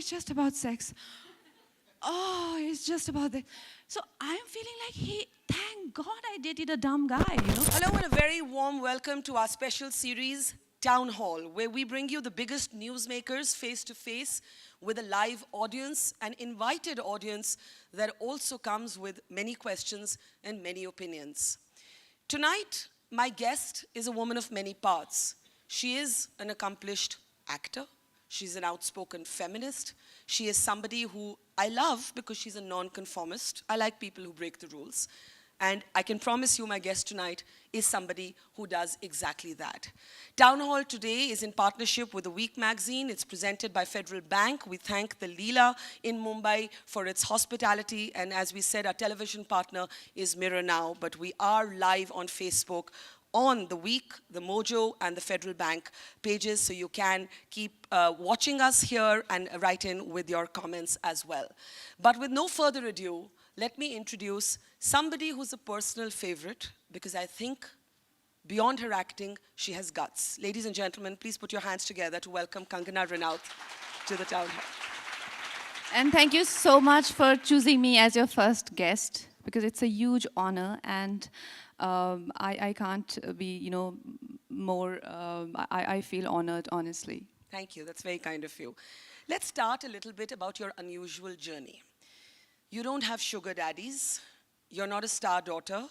it's just about sex. Oh, it's just about that. So I'm feeling like, thank God I dated a dumb guy, you know? Hello and a very warm welcome to our special series, Town Hall, where we bring you the biggest newsmakers face to face with a live audience, an invited audience that also comes with many questions and many opinions. Tonight, my guest is a woman of many parts. She is an accomplished actor. She's an outspoken feminist. She is somebody who I love because she's a non-conformist. I like people who break the rules. And I can promise you my guest tonight is somebody who does exactly that. Town Hall today is in partnership with The Week magazine. It's presented by Federal Bank. We thank the Leela in Mumbai for its hospitality. And as we said, our television partner is Mirror Now. But we are live on Facebook on The Week, the Mojo, and the Federal Bank pages, so you can keep watching us here and write in with your comments as well. But with no further ado, let me introduce somebody who's a personal favorite, because I think beyond her acting, she has guts. Ladies and gentlemen, please put your hands together to welcome Kangana Ranaut to the Town Hall. And thank you so much for choosing me as your first guest, because it's a huge honor, and I can't be, more, I feel honored, honestly. Thank you, that's very kind of you. Let's start a little bit about your unusual journey. You don't have sugar daddies, you're not a star daughter,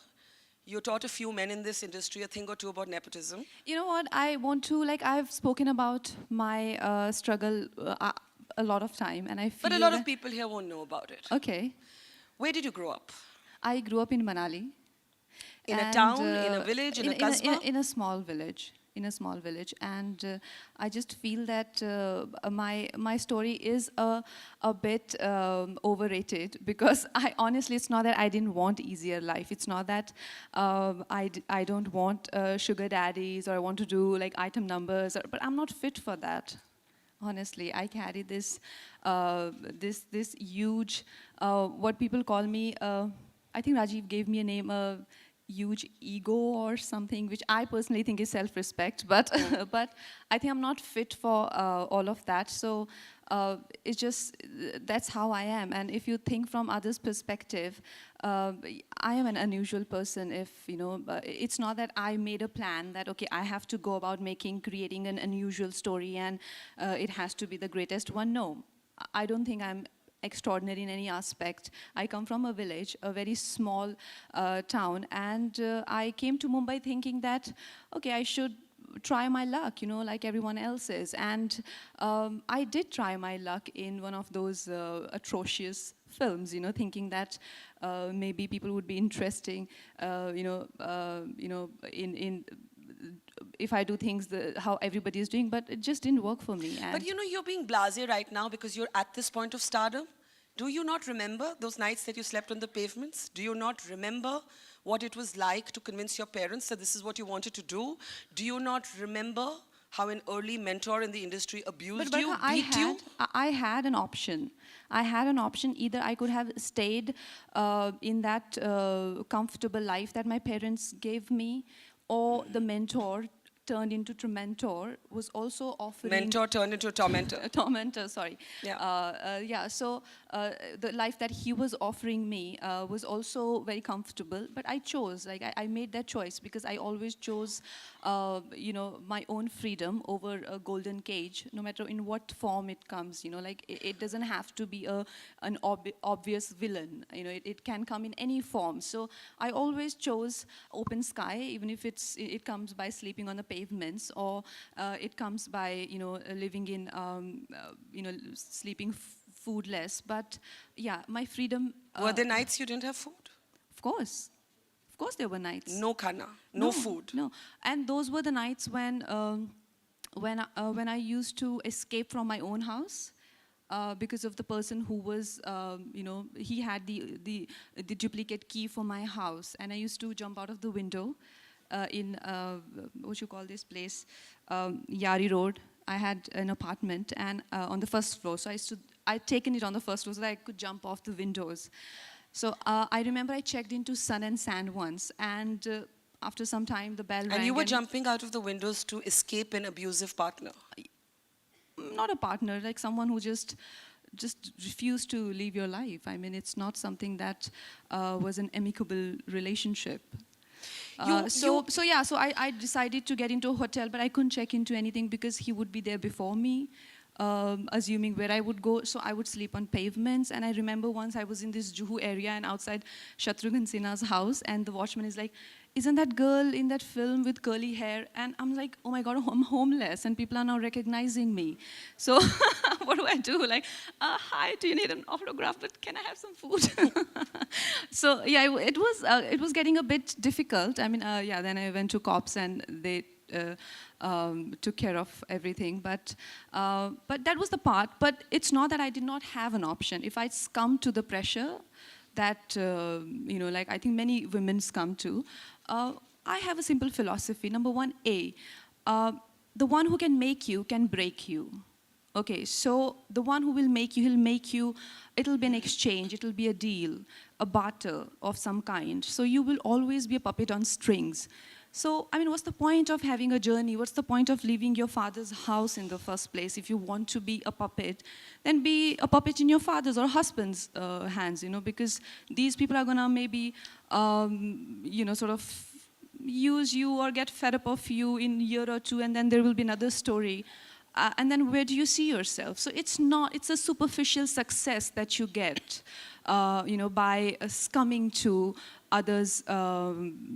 you taught a few men in this industry a thing or two about nepotism. You know what, I want to, I've spoken about my struggle a lot of time, and I feel But a lot of people here won't know about it. Okay. Where did you grow up? I grew up in Manali. In a town, in a village, in a kasbah? In a small village. In a small village, and I just feel that my story is a bit overrated, because honestly, it's not that I didn't want easier life. It's not that I don't want sugar daddies, or I want to do item numbers, but I'm not fit for that. Honestly, I carry this this huge what people call me. I think Rajiv gave me a name. Huge ego or something, which I personally think is self-respect, but but I think I'm not fit for all of that. So it's just, that's how I am. And if you think from others' perspective, I am an unusual person. If it's not that I made a plan that okay, I have to go about creating an unusual story, and it has to be the greatest one. No, I don't think I'm extraordinary in any aspect. I come from a village, a very small town, and I came to Mumbai thinking that, okay, I should try my luck, like everyone else is. And I did try my luck in one of those atrocious films, thinking that maybe people would be interesting, in if I do things how everybody is doing, but it just didn't work for me. But you're being blasé right now because you're at this point of stardom. Do you not remember those nights that you slept on the pavements? Do you not remember what it was like to convince your parents that this is what you wanted to do? Do you not remember how an early mentor in the industry abused you, beat you? I had an option. I had an option. Either I could have stayed in that comfortable life that my parents gave me, or the mentor turned into tormentor was also offering... Mentor turned into tormentor. Tormentor, sorry. Yeah. So the life that he was offering me was also very comfortable, but I chose, I made that choice, because I always chose, my own freedom over a golden cage, no matter in what form it comes, it doesn't have to be an obvious villain, it can come in any form. So I always chose open sky, even if it comes by sleeping on the pavements, or it comes by living in sleeping foodless. But yeah, my freedom. Were there nights you didn't have food? Of course there were nights. No khana, no food. No, and those were the nights when I used to escape from my own house. Because of the person who was, he had the duplicate key for my house, and I used to jump out of the window in what you call this place, Yari Road. I had an apartment, and on the first floor, so I'd taken it on the first floor so that I could jump off the windows. So I remember I checked into Sun and Sand once, and after some time the bell rang. And you were jumping out of the windows to escape an abusive partner? Not a partner, like someone who just just refuse to live your life. I mean, it's not something that was an amicable relationship. So I decided to get into a hotel, but I couldn't check into anything because he would be there before me, assuming where I would go. So I would sleep on pavements. And I remember once I was in this Juhu area and outside Shatrughan Sinha's house, and the watchman is like, "Isn't that girl in that film with curly hair?" And I'm like, "Oh my God, I'm homeless, and people are now recognizing me." So what do? Like, "Hi, do you need an autograph? But can I have some food?" So yeah, it was getting a bit difficult. I mean, then I went to cops, and they took care of everything. But that was the part. But it's not that I did not have an option. If I succumbed to the pressure that, like I think many women succumb to, I have a simple philosophy. Number one, the one who can make you can break you. Okay, so the one who will make you, he'll make you, it'll be an exchange, it'll be a deal, a barter of some kind. So you will always be a puppet on strings. So, I mean, what's the point of having a journey? What's the point of leaving your father's house in the first place? If you want to be a puppet, then be a puppet in your father's or husband's hands, because these people are gonna maybe, sort of use you or get fed up of you in a year or two, and then there will be another story. And then where do you see yourself? So it's a superficial success that you get, by succumbing to others'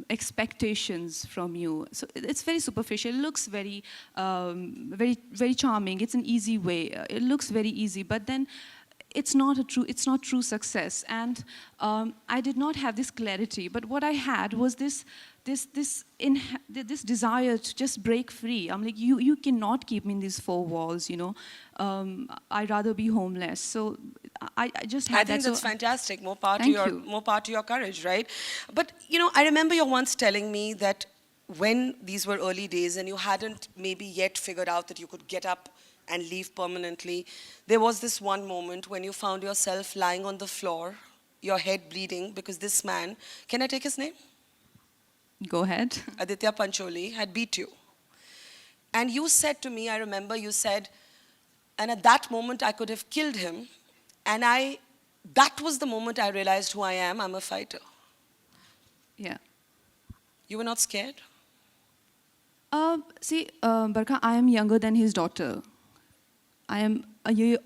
expectations from you. So it's very superficial. It looks very, very charming. It's an easy way. It looks very easy, but then it's not true success. And I did not have this clarity. But what I had was this desire to just break free. I'm like, you cannot keep me in these four walls, I'd rather be homeless. So I just had that. I think that's fantastic. More power to your courage, right? But, I remember you once telling me that when these were early days and you hadn't maybe yet figured out that you could get up and leave permanently, there was this one moment when you found yourself lying on the floor, your head bleeding, because this man, can I take his name? Go ahead. Aditya Pancholi had beat you. And you said to me, I remember you said, and at that moment I could have killed him. And that was the moment I realized who I am. I'm a fighter. Yeah. You were not scared? See, Barkha, I am younger than his daughter. I am a year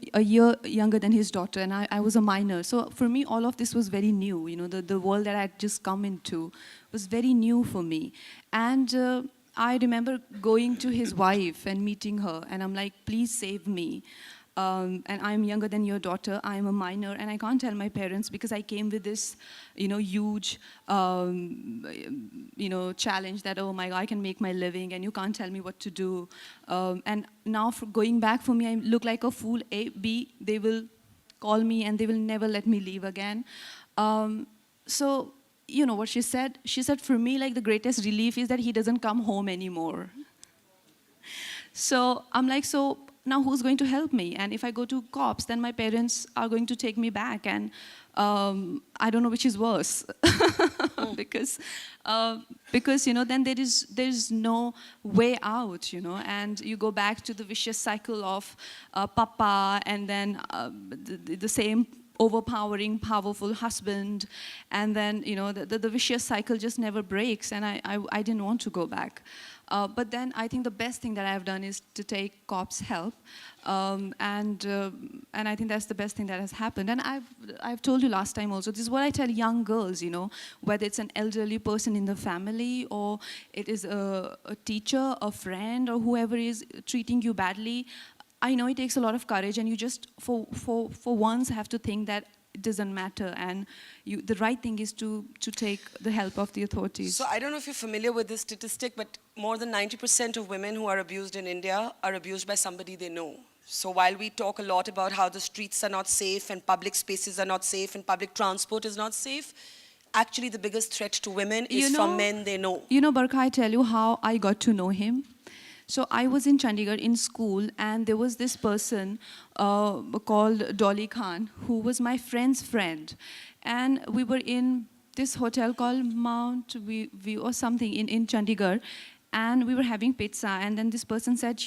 younger than his daughter, and I was a minor. So for me, all of this was very new. The world that I had just come into was very new for me. And I remember going to his wife and meeting her, and I'm like, "Please save me. And I'm younger than your daughter. I'm a minor, and I can't tell my parents because I came with this, huge, challenge that, oh my God, I can make my living, and you can't tell me what to do. And now, for going back for me, I look like a fool. A, B, they will call me, and they will never let me leave again. So, you know what she said? She said, for me, like, the greatest relief is that he doesn't come home anymore. So I'm like, so now who's going to help me? And if I go to cops, then my parents are going to take me back. And I don't know which is worse. because then there's no way out, and you go back to the vicious cycle of papa, and then the same overpowering, powerful husband, and then the vicious cycle just never breaks, and I didn't want to go back. But then I think the best thing that I've done is to take cops' help, and I think that's the best thing that has happened. And I've told you last time also, this is what I tell young girls, whether it's an elderly person in the family, or it is a teacher, a friend, or whoever is treating you badly. I know it takes a lot of courage, and you just, for once, have to think that it doesn't matter, and the right thing is to take the help of the authorities. So I don't know if you're familiar with this statistic, but more than 90% of women who are abused in India are abused by somebody they know. So while we talk a lot about how the streets are not safe, and public spaces are not safe, and public transport is not safe, actually the biggest threat to women is from men they know. Barkha, I tell you how I got to know him. So I was in Chandigarh in school, and there was this person called Dolly Khan, who was my friend's friend. And we were in this hotel called Mount View or something in Chandigarh, and we were having pizza. And then this person said,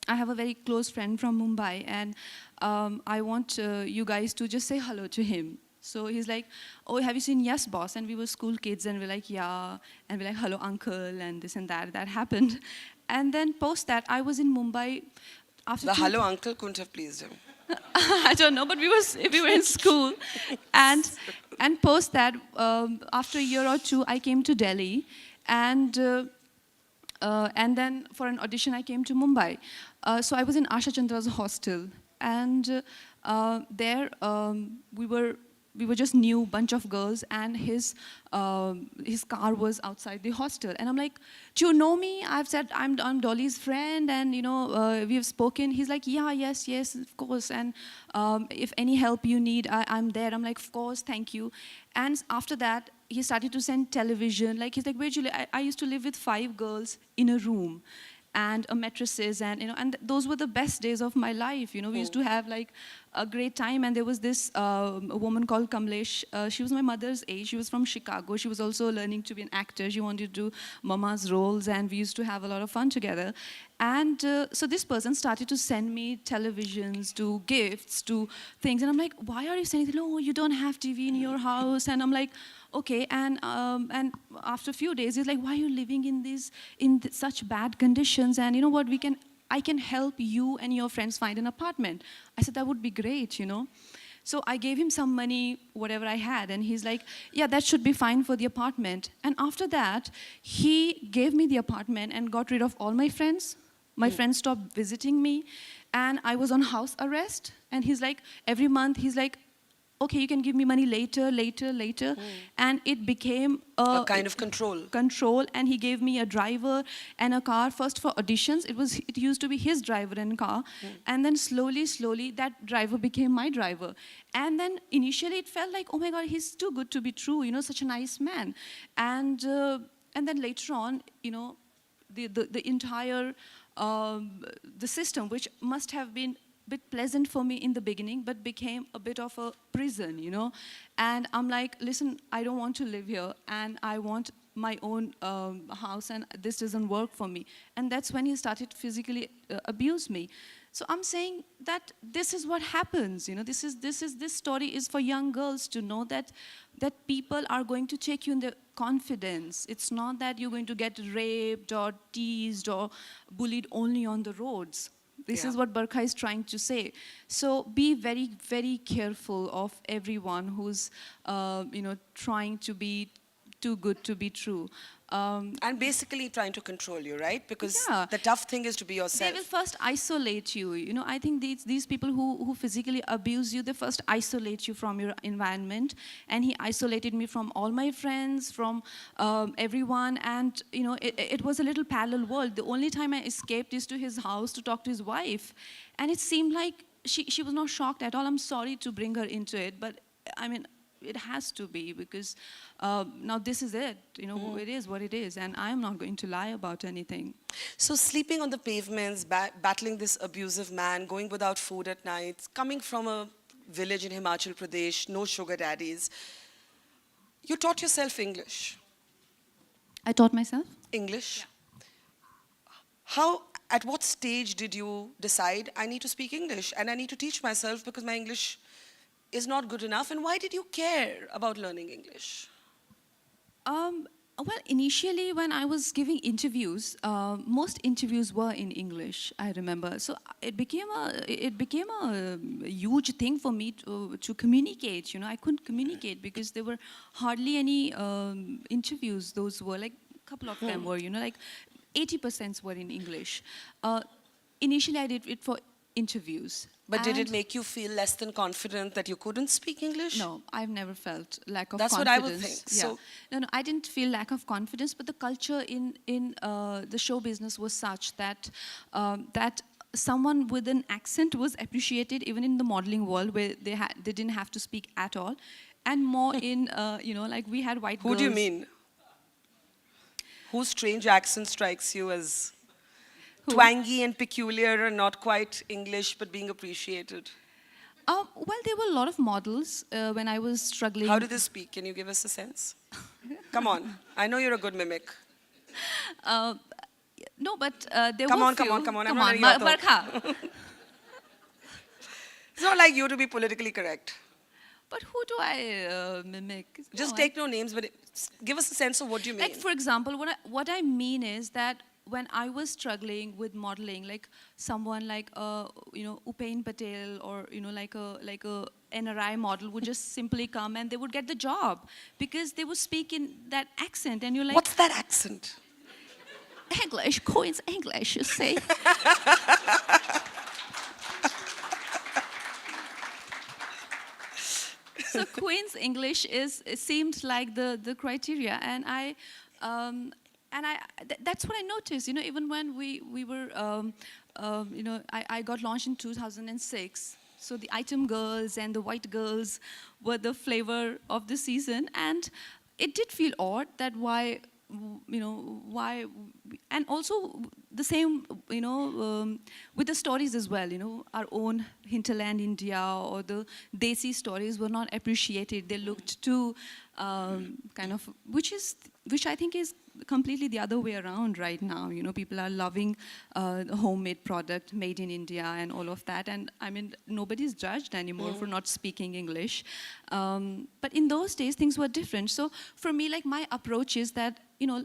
I have a very close friend from Mumbai, and I want you guys to just say hello to him. So he's like, oh, have you seen Yes Boss? And we were school kids and we're like, yeah. And we're like, hello uncle, and this and that. That happened. And then post that, I was in Mumbai after The two- hello uncle couldn't have pleased him. I don't know, but we were in school, and post that after a year or two, I came to Delhi, and then for an audition, I came to Mumbai. So I was in Asha Chandra's hostel, and there we were just new bunch of girls, and his car was outside the hostel, and I'm like, do you know me? I've said I'm Dolly's friend, and we have spoken. He's like, yeah, yes, of course, and if any help you need, I'm there. I'm like, of course, thank you. And after that, he started to send television. Like, he's like, where'd you live? I used to live with 5 girls in a room, and mattresses, and and those were the best days of my life. We used to have like a great time. And there was this a woman called Kamlesh. She was my mother's age. She was from Chicago. She was also learning to be an actor. She wanted to do mama's roles, and we used to have a lot of fun together. And so this person started to send me televisions, to gifts, to things, and I'm like, why are you sending? No, you don't have TV in your house. And I'm like, okay. And after a few days, he's like, why are you living in such bad conditions? And you know what? I can help you and your friends find an apartment. I said, that would be great. So I gave him some money, whatever I had, and he's like, yeah, that should be fine for the apartment. And after that, he gave me the apartment and got rid of all my friends. My friends stopped visiting me, and I was on house arrest. And he's like, every month, he's like, okay, you can give me money later. And it became A kind of control. And he gave me a driver and a car. First for auditions, it used to be his driver and car. And then slowly, that driver became my driver. And then initially it felt like, oh my God, he's too good to be true, such a nice man. And then later on, the entire the system, which must have been bit pleasant for me in the beginning, but became a bit of a prison, And I'm like, listen, I don't want to live here, and I want my own house, and this doesn't work for me. And that's when he started physically abuse me. So I'm saying that this is what happens, This story is for young girls to know that people are going to take you in their confidence. It's not that you're going to get raped or teased or bullied only on the roads. This is what Barkha is trying to say. So be very, very careful of everyone who's, trying to be too good to be true. And basically trying to control you, right? Because Yeah. the tough thing is to be yourself. They will first isolate you. I think these people who physically abuse you, they first isolate you from your environment. And he isolated me from all my friends, from everyone. And, it was a little parallel world. The only time I escaped is to his house to talk to his wife. And it seemed like she was not shocked at all. I'm sorry to bring her into it, but I mean, it has to be, because now this is it. It is what it is, and I'm not going to lie about anything. So sleeping on the pavements, battling this abusive man, going without food at night, coming from a village in Himachal Pradesh, no sugar daddies. You taught yourself English. I taught myself. English? Yeah. At what stage did you decide, I need to speak English and I need to teach myself because my English is not good enough? And why did you care about learning English? Well, initially when I was giving interviews, most interviews were in English, I remember. So it became a huge thing for me to communicate. I couldn't communicate because there were hardly any interviews. Those were like a couple of them were, like 80% were in English. Initially I did it for interviews. But did it make you feel less than confident that you couldn't speak English? No, I've never felt lack of That's confidence. what I would think. Yeah. So No, I didn't feel lack of confidence, but the culture in the show business was such that that someone with an accent was appreciated even in the modeling world, where they didn't have to speak at all, and more in like we had white girls. who do you mean? Whose strange accent strikes you as twangy and peculiar and not quite English but being appreciated? Well, there were a lot of models when I was struggling. How do they speak? Can you give us a sense? Come on. I know you're a good mimic. No, but there Come were on, few. come on. Come I'm on, not ready, Barkha. It's not like you to be politically correct. But who do I mimic? Just No, take no names, but give us a sense of what you mean. like for example, what I mean is that when I was struggling with modeling, like someone like Upain Patel or like a NRI model would just simply come and they would get the job because they would speak in that accent, and you're like, What's that accent? English, Queen's English, you see. So Queen's English it seemed like the criteria, and that's what I noticed. Even when we were, I got launched in 2006. So the item girls and the white girls were the flavor of the season, and it did feel odd that why, and also the same, with the stories as well. Our own hinterland India or the Desi stories were not appreciated. They looked too kind of, which I think is completely the other way around right now. People are loving the homemade product made in India and all of that. And I mean, nobody's judged anymore for not speaking English. But in those days, things were different. So for me, like my approach is that,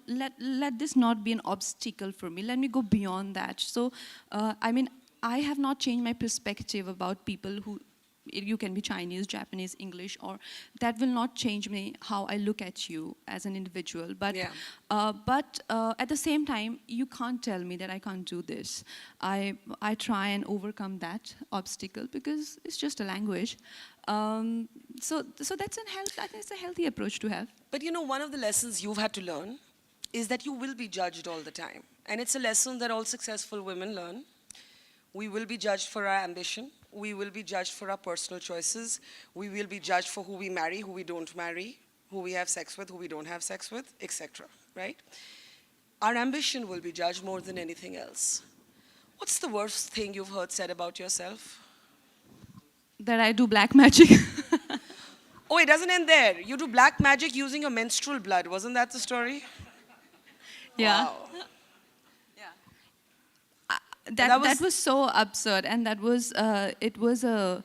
let this not be an obstacle for me. Let me go beyond that. So, I mean, I have not changed my perspective about people who, you can be Chinese, Japanese, English, or that will not change me how I look at you as an individual. But, Yeah. At the same time, you can't tell me that I can't do this. I try and overcome that obstacle because it's just a language. So that's I think it's a healthy approach to have. But one of the lessons you've had to learn is that you will be judged all the time. And it's a lesson that all successful women learn. We will be judged for our ambition. We will be judged for our personal choices. We will be judged for who we marry, who we don't marry, who we have sex with, who we don't have sex with, etc. Right? Our ambition will be judged more than anything else. What's the worst thing you've heard said about yourself? That I do black magic. Oh, it doesn't end there. You do black magic using your menstrual blood. Wasn't that the story? Yeah. Wow. That was so absurd, and that was it was a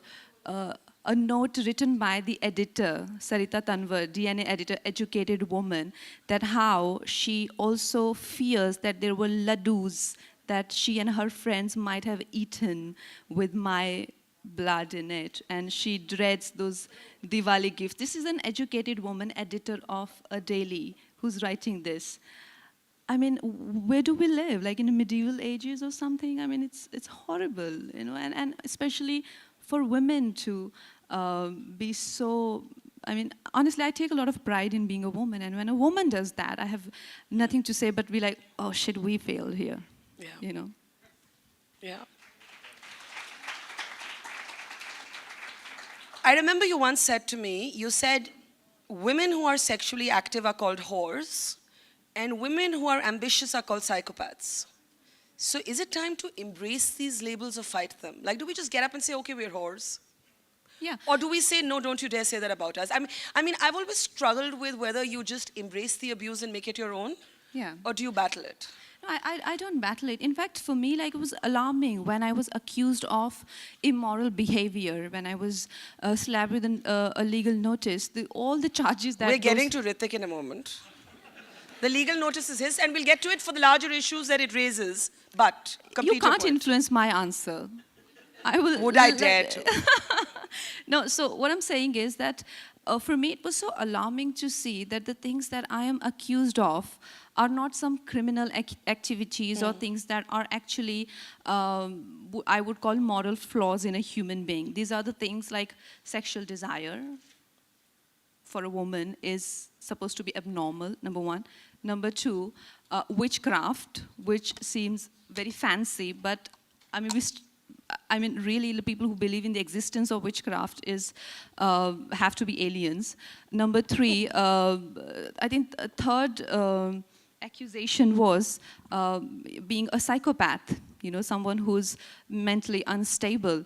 note written by the editor, Sarita Tanwar, DNA editor, educated woman, that how she also fears that there were laddus that she and her friends might have eaten with my blood in it, and she dreads those Diwali gifts. This is an educated woman, editor of a daily, who's writing this. I mean, where do we live? Like in the medieval ages or something? I mean, it's horrible, and especially for women to be so. I mean, honestly, I take a lot of pride in being a woman, and when a woman does that, I have nothing to say but be like, oh shit, we failed here. Yeah. Yeah. I remember you once said to me, you said, women who are sexually active are called whores, and women who are ambitious are called psychopaths. So is it time to embrace these labels or fight them? Like, do we just get up and say, okay, we're whores? Yeah. Or do we say, no, don't you dare say that about us? I mean, I've always struggled with whether you just embrace the abuse and make it your own, Yeah. or do you battle it? No, I don't battle it. In fact, for me, like, it was alarming when I was accused of immoral behavior, when I was slapped with a legal notice. All the charges that We're getting to Ritik in a moment. The legal notice is his, and we'll get to it for the larger issues that it raises. But complete you can't your point. influence my answer. I will. Would I dare to? No. So what I'm saying is that for me, it was so alarming to see that the things that I am accused of are not some criminal activities or things that are actually, I would call moral flaws in a human being. These are the things like sexual desire for a woman is supposed to be abnormal, number one. Number two, witchcraft, which seems very fancy, but I mean, really, the people who believe in the existence of witchcraft have to be aliens. Number three, I think a third accusation was being a psychopath, someone who's mentally unstable.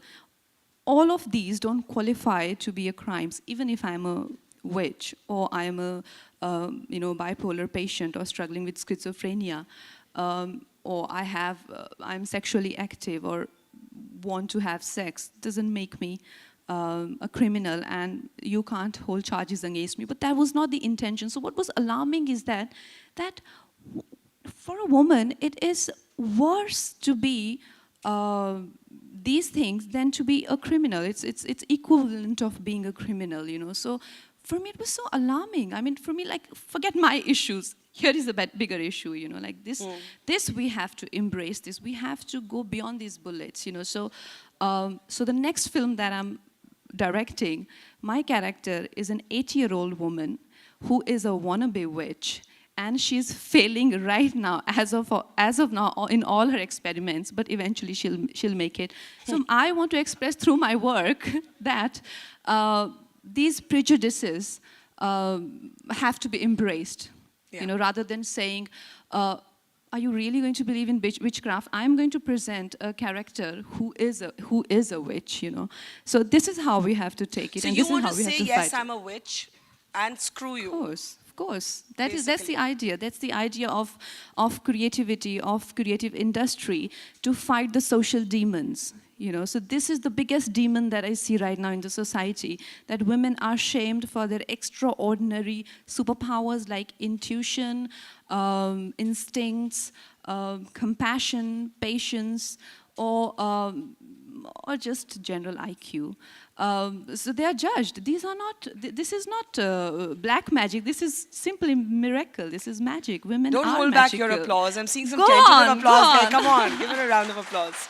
All of these don't qualify to be a crimes, even if I'm a witch or I'm a bipolar patient or struggling with schizophrenia, or I'm sexually active or want to have sex doesn't make me a criminal, and you can't hold charges against me. But that was not the intention. So what was alarming is that for a woman, it is worse to be these things than to be a criminal. It's equivalent of being a criminal, you know. So for me, it was so alarming. I mean, for me, like, forget my issues. Here is a bigger issue, you know, like this. This we have to embrace. This we have to go beyond these bullets, you know. So, so the next film that I'm directing, my character is an 8-year-old woman who is a wannabe witch, and she's failing right now as of now in all her experiments, but eventually she'll make it. So I want to express through my work that these prejudices have to be embraced. You know, rather than saying, are you really going to believe in witchcraft? I'm going to present a character who is a witch, you know. So this is how we have to take it. So and you this want is how to we have say, to yes, fight. I'm a witch, and screw you. Of course. That's the idea. That's the idea of creativity, of creative industry, to fight the social demons. You know, so this is the biggest demon that I see right now in the society, that women are shamed for their extraordinary superpowers like intuition, instincts, compassion, patience, or just general IQ. So they are judged. These are not. This is not black magic. This is simply miracle. This is magic. Women Don't are hold back magical. your applause. I'm seeing some Go tentative on, applause go there. on. Come on, give her a round of applause.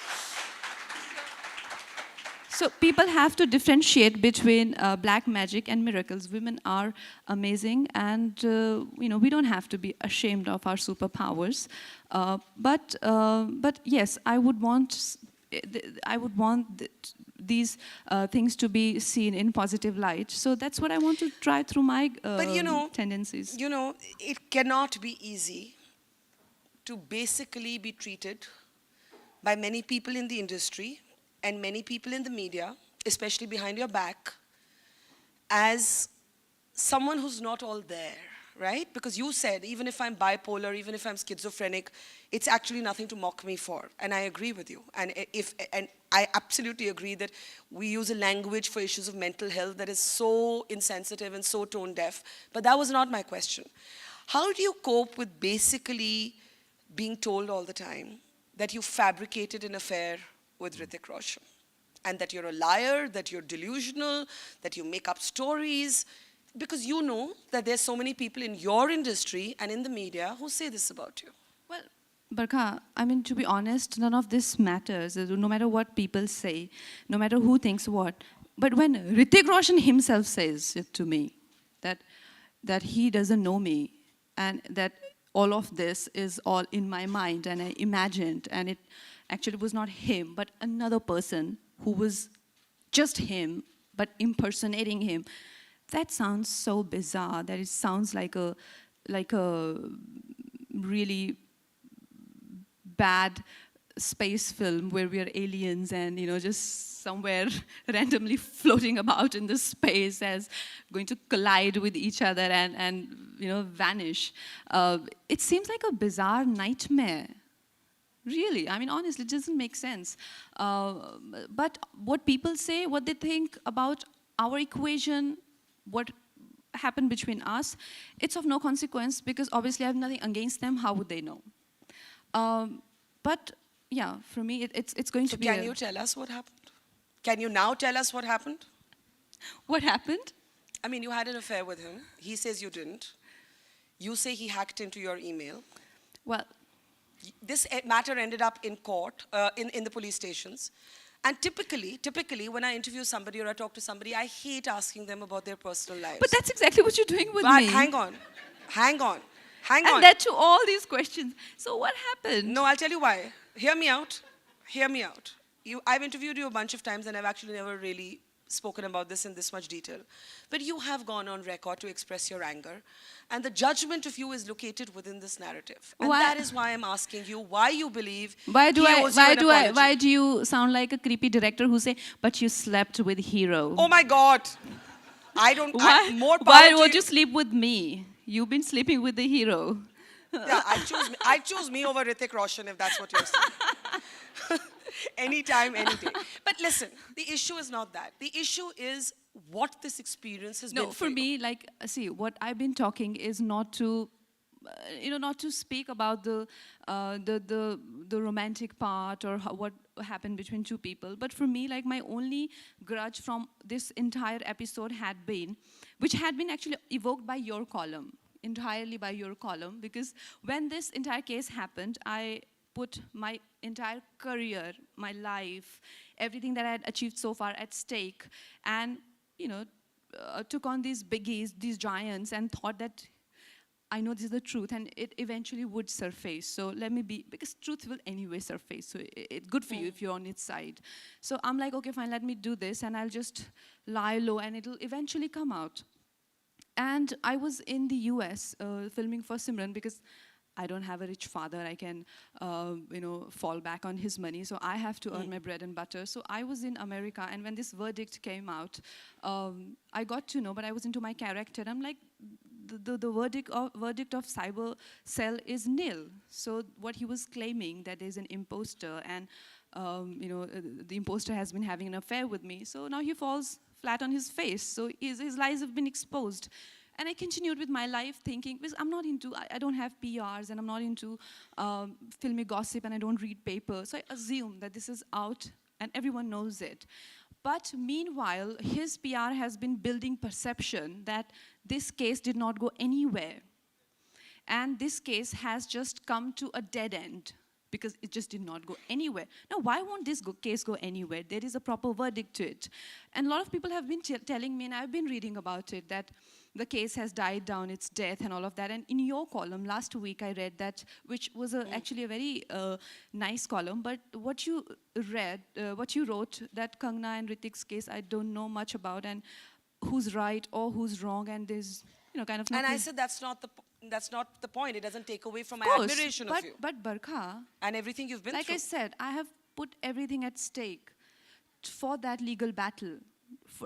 So people have to differentiate between black magic and miracles. Women are amazing, and you know, we don't have to be ashamed of our superpowers. But yes, I would want these things to be seen in positive light. So that's what I want to try through my But you know, tendencies. You know, it cannot be easy to basically be treated by many people in the industry and many people in the media, especially behind your back, as someone who's not all there, right? Because you said, even if I'm bipolar, even if I'm schizophrenic, it's actually nothing to mock me for. And I agree with you. And I absolutely agree that we use a language for issues of mental health that is so insensitive and so tone deaf. But that was not my question. How do you cope with basically being told all the time that you fabricated an affair with Hrithik Roshan, and that you're a liar, that you're delusional, that you make up stories, because you know that there's so many people in your industry and in the media who say this about you? Well, Barkha, I mean, to be honest, none of this matters, no matter what people say, no matter who thinks what. But when Hrithik Roshan himself says it to me, that he doesn't know me, and that all of this is all in my mind, and I imagined, and it actually was not him, but another person who was just him, but impersonating him. That sounds so bizarre, that it sounds like a really bad space film where we are aliens and, you know, just somewhere randomly floating about in the space as going to collide with each other and you know, vanish. It seems like a bizarre nightmare. Really, I mean, honestly, it doesn't make sense. But what people say, what they think about our equation, what happened between us, it's of no consequence, because obviously I have nothing against them. How would they know? But yeah, for me, it's going to be. Can you tell us what happened? Can you now tell us what happened? What happened? I mean, you had an affair with him. He says you didn't. You say he hacked into your email. Well, this matter ended up in court, in the police stations. And typically, when I interview somebody or I talk to somebody, I hate asking them about their personal lives. but that's exactly what you're doing with But me. hang on. And that to all these questions. So what happened? No, I'll tell you why. Hear me out. I've interviewed you a bunch of times, and I've actually never really spoken about this in this much detail. But you have gone on record to express your anger, and the judgment of you is located within this narrative. And that is why I'm asking you why you believe Why do why you sound like a creepy director who say, but you slept with Hero? Oh my God. I don't, Why won't you sleep with me? You've been sleeping with the Hero. Yeah, I choose me over Hrithik Roshan, if that's what you're saying. Anytime, any day. But listen, the issue is not that. The issue is what this experience has been No, for you. me, like, see, what I've been talking is not to, not to speak about the romantic part or what happened between two people. But for me, like, my only grudge from this entire episode had been, which had been actually evoked by your column, entirely by your column, because when this entire case happened, I put my entire career, my life, everything that I had achieved so far at stake, and took on these biggies, these giants, and thought that I know this is the truth, and it eventually would surface. So let me be, because truth will anyway surface. So it's good for you if you're on its side. So I'm like, okay, fine, let me do this, and I'll just lie low, and it'll eventually come out. And I was in the US filming for Simran because I don't have a rich father. I can, fall back on his money. So I have to earn my bread and butter. So I was in America, and when this verdict came out, I got to know, but I was into my character. I'm like, the verdict of Cyber Cell is nil. So what he was claiming, that there's an imposter, and the imposter has been having an affair with me. So now he falls flat on his face. So his lies have been exposed. And I continued with my life thinking, because I'm not into, I don't have PRs, and I'm not into filmy gossip, and I don't read papers. So I assume that this is out and everyone knows it. But meanwhile, his PR has been building perception that this case did not go anywhere. And this case has just come to a dead end because it just did not go anywhere. Now, why won't this case go anywhere? There is a proper verdict to it. And a lot of people have been telling me, and I've been reading about it, that the case has died down, its death and all of that. And in your column, last week I read that, which was actually a very nice column, but what you wrote, that Kangana and Ritik's case, I don't know much about, and who's right or who's wrong, and there's, kind of nothing. And I said that's not the point. It doesn't take away from my Course, admiration of you. But Barkha, And everything you've been like through. I said, I have put everything at stake for that legal battle.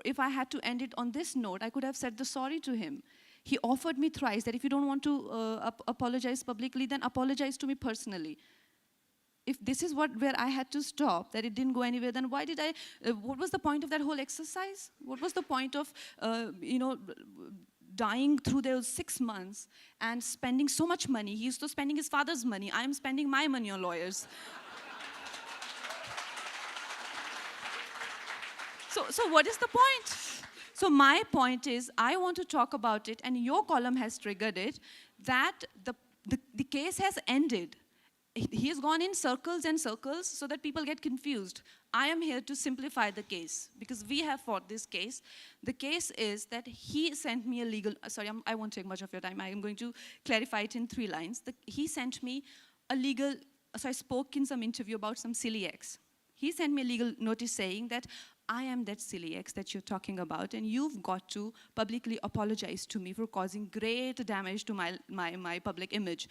If I had to end it on this note, I could have said the sorry to him. He offered me thrice that if you don't want to apologize publicly, then apologize to me personally. If this is where I had to stop, that it didn't go anywhere, then why did I, what was the point of that whole exercise? What was the point of, dying through those 6 months and spending so much money? He used to spending his father's money. I'm spending my money on lawyers. So what is the point? So my point is, I want to talk about it, and your column has triggered it, that the case has ended. He has gone in circles and circles so that people get confused. I am here to simplify the case because we have fought this case. The case is that he sent me a legal, I won't take much of your time. I am going to clarify it in 3 lines. He sent me a legal, so I spoke in some interview about some silly ex. He sent me a legal notice saying that I am that silly ex that you're talking about, and you've got to publicly apologize to me for causing great damage to my public image.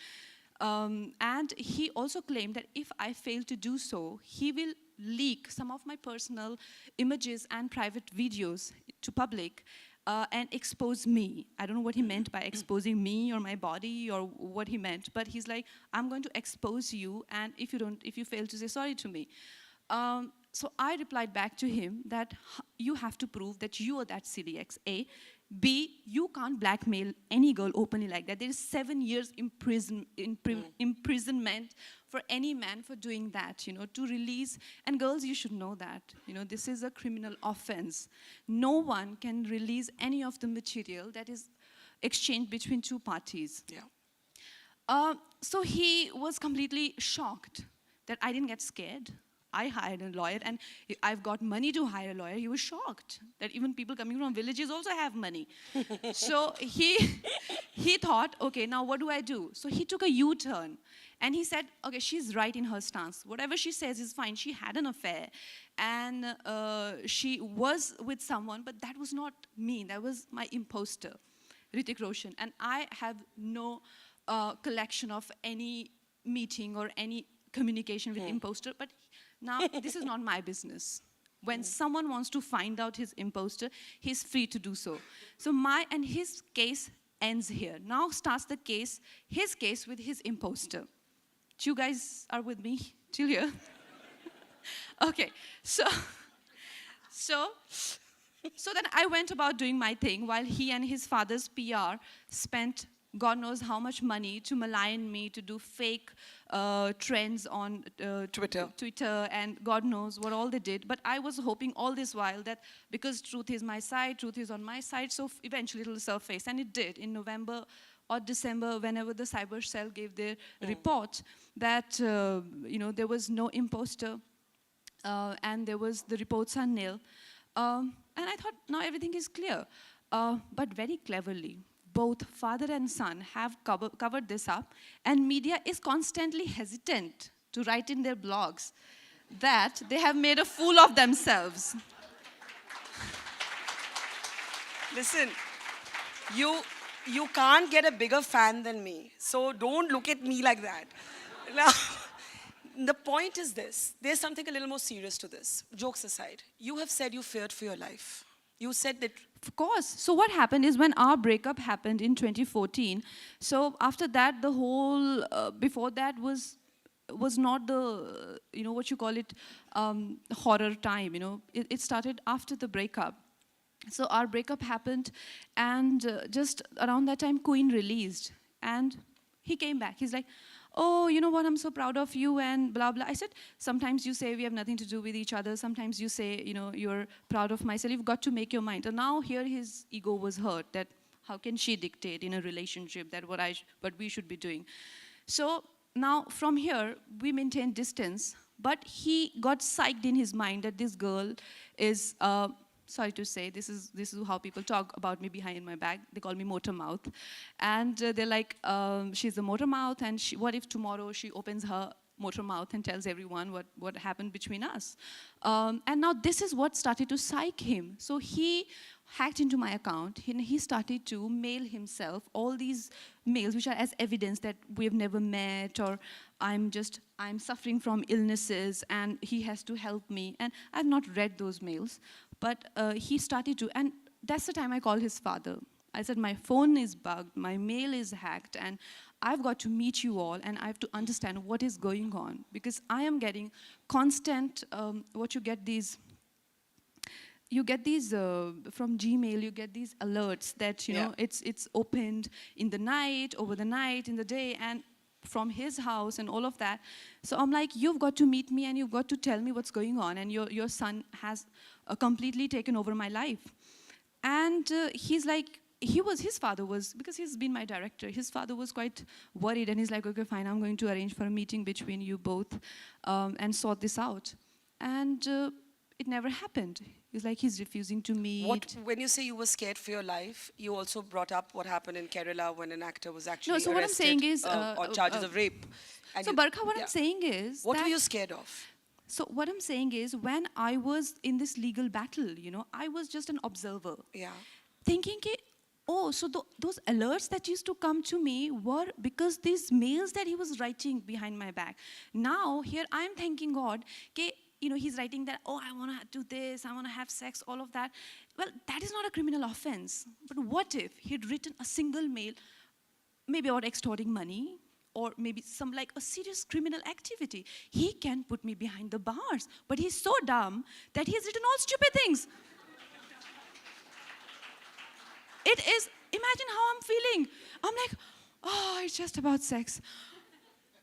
And he also claimed that if I fail to do so, he will leak some of my personal images and private videos to public and expose me. I don't know what he meant by exposing me or my body or what he meant, but he's like, I'm going to expose you, and if you fail to say sorry to me. So I replied back to him that you have to prove that you are that silly ex, A. B, you can't blackmail any girl openly like that. There is 7 years imprisonment for any man for doing that, to release. And girls, you should know that, this is a criminal offense. No one can release any of the material that is exchanged between 2 parties. Yeah. So he was completely shocked that I didn't get scared. I hired a lawyer, and I've got money to hire a lawyer. He was shocked that even people coming from villages also have money. So he thought, okay, now what do I do? So he took a U-turn, and he said, okay, she's right in her stance. Whatever she says is fine. She had an affair, and she was with someone, but that was not me. That was my imposter, Hrithik Roshan. And I have no collection of any meeting or any communication with imposter, but now this is not my business. When someone wants to find out his imposter, he's free to do so. So his case ends here. Now starts his case with his imposter. You guys are with me till here? Okay, so, so, so then I went about doing my thing while he and his father's PR spent God knows how much money to malign me, to do fake trends on Twitter, and God knows what all they did. But I was hoping all this while that because truth is my side, truth is on my side, so eventually it will surface. And it did in November or December, whenever the cyber cell gave their report that there was no imposter and the reports are nil. And I thought now everything is clear. But very cleverly, both father and son have covered this up, and media is constantly hesitant to write in their blogs that they have made a fool of themselves. Listen, you can't get a bigger fan than me, so don't look at me like that. Now, the point is this. There's something a little more serious to this. Jokes aside, you have said you feared for your life. You said that. Of course. So what happened is when our breakup happened in 2014, so after that, the whole, before that was not the, what you call it, horror time, It started after the breakup. So our breakup happened, and just around that time, Queen released. And he came back. He's like, oh, you know what, I'm so proud of you, and blah, blah. I said, sometimes you say we have nothing to do with each other. Sometimes you say, you're proud of myself. You've got to make your mind. And now here his ego was hurt, that how can she dictate in a relationship that what we should be doing? So now from here, we maintain distance, but he got psyched in his mind that this girl is, sorry to say, this is how people talk about me behind my back. They call me motor mouth. And they're like, she's a motor mouth, and what if tomorrow she opens her motor mouth and tells everyone what happened between us? And now this is what started to psych him. So he hacked into my account, and he started to mail himself all these mails which are as evidence that we've never met, or I'm suffering from illnesses and he has to help me. And I've not read those mails, but he started to, and that's the time I called his father. I said, my phone is bugged, my mail is hacked, and I've got to meet you all, and I have to understand what is going on, because I am getting constant, you get these from Gmail, you get these alerts that, it's opened in the night, over the night, in the day, and from his house and all of that. So I'm like, you've got to meet me and you've got to tell me what's going on, and your son has completely taken over my life. And he's like, his father was, because he's been my director, his father was quite worried, and he's like, okay, fine, I'm going to arrange for a meeting between you both and sort this out. And it never happened. He's like, he's refusing to meet. When you say you were scared for your life, you also brought up what happened in Kerala when an actor was actually arrested what I'm saying is, on charges of rape. And so Barkha, what I'm saying is what were you scared of? So what I'm saying is, when I was in this legal battle, I was just an observer. Yeah. Thinking, oh, so those alerts that used to come to me were because these mails that he was writing behind my back. Now, here I'm thanking God, he's writing that, oh, I want to do this, I want to have sex, all of that. Well, that is not a criminal offense. But what if he'd written a single mail, maybe about extorting money, or maybe a serious criminal activity? He can put me behind the bars, but he's so dumb that he's written all stupid things. It is, imagine how I'm feeling. I'm like, oh, it's just about sex.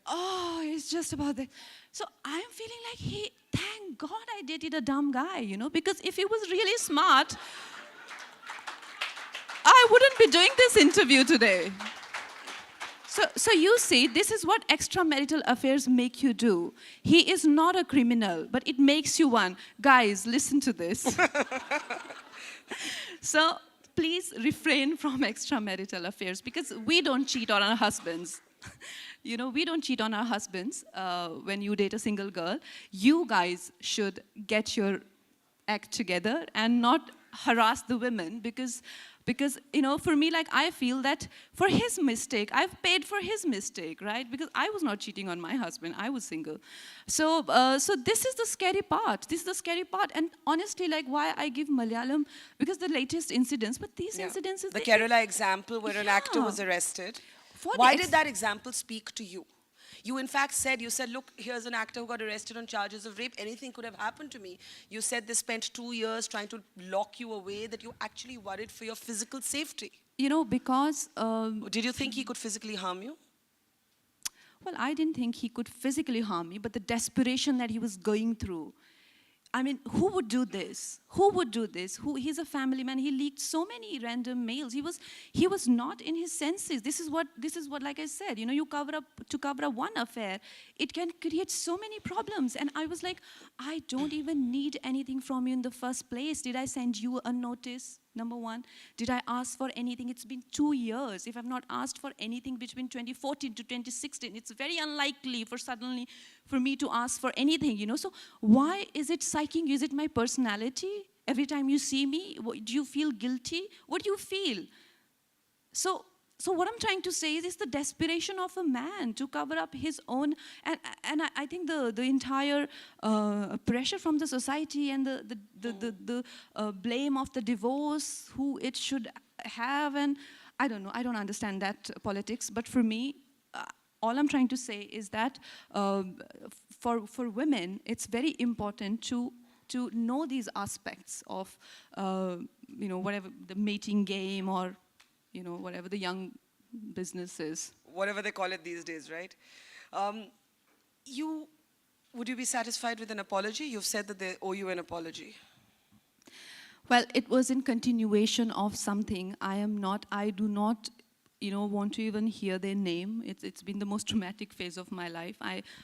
Oh, it's just about that. So I'm feeling like, thank God I dated a dumb guy, because if he was really smart, I wouldn't be doing this interview today. So you see, this is what extramarital affairs make you do. He is not a criminal, but it makes you one. Guys, listen to this. So please refrain from extramarital affairs, because we don't cheat on our husbands. We don't cheat on our husbands when you date a single girl. You guys should get your act together and not harass the women, because for me, I feel that for his mistake, I've paid for his mistake, right? Because I was not cheating on my husband, I was single. So this is the scary part. This is the scary part. And honestly, why I give Malayalam, because the latest incidents, but these incidences... The Kerala example where an actor was arrested. Why did that example speak to you? You in fact said, look, here's an actor who got arrested on charges of rape. Anything could have happened to me. You said they spent 2 years trying to lock you away, that you actually worried for your physical safety. You know, because... Did you think he could physically harm you? Well, I didn't think he could physically harm me, but the desperation that he was going through. I mean, who would do this? Who would do this? He's a family man. He leaked so many random mails. He was not in his senses. This is what, like I said, you know, to cover up one affair, it can create so many problems. And I was like, I don't even need anything from you in the first place. Did I send you a notice? Number one, did I ask for anything? It's been 2 years. If I've not asked for anything between 2014 to 2016, it's very unlikely for me to ask for anything, you know. So why is it psyching you? Is it my personality? Every time you see me, do you feel guilty? What do you feel? So what I'm trying to say is it's the desperation of a man to cover up his own, and I think the entire pressure from the society and the blame of the divorce, who it should have, and I don't know, I don't understand that politics, but for me, all I'm trying to say is that for women, it's very important to know these aspects of, you know, whatever the mating game or, you know, whatever the young business is. Whatever they call it these days, right? Would you be satisfied with an apology? You've said that they owe you an apology. Well, it was in continuation of something. I do not, you know, want to even hear their name. It's been the most traumatic phase of my life.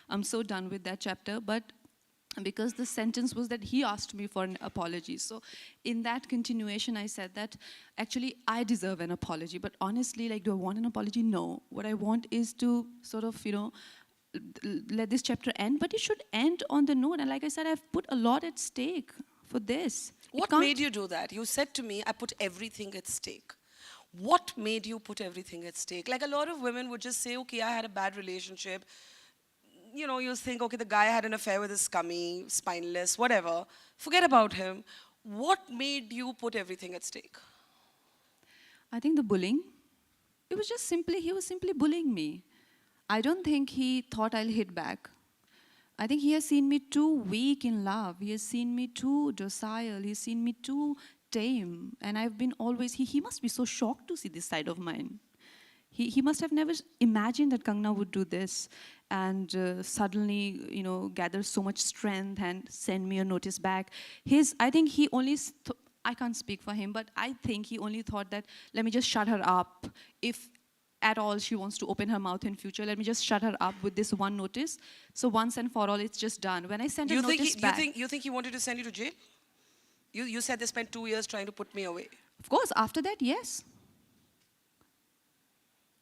I'm so done with that chapter, but because the sentence was that he asked me for an apology. So in that continuation, I said that actually I deserve an apology. But honestly, like, do I want an apology? No. What I want is to sort of, you know, let this chapter end. But it should end on the note. And like I said, I've put a lot at stake for this. What made you do that? You said to me, I put everything at stake. What made you put everything at stake? Like, a lot of women would just say, okay, I had a bad relationship. You know, you think, okay, the guy had an affair with a scummy, spineless, whatever. Forget about him. What made you put everything at stake? I think the bullying. It was just simply, he was simply bullying me. I don't think he thought I'll hit back. I think he has seen me too weak in love. He has seen me too docile. He's seen me too tame. And I've been always, he must be so shocked to see this side of mine. He must have never imagined that Kangana would do this and suddenly, you know, gather so much strength and send me a notice back. I think he only, I can't speak for him, but I think he only thought that, let me just shut her up. If at all she wants to open her mouth in future, let me just shut her up with this one notice. So once and for all, it's just done. When I sent a notice back... You think he wanted to send you to jail? You said they spent 2 years trying to put me away. Of course, after that, yes.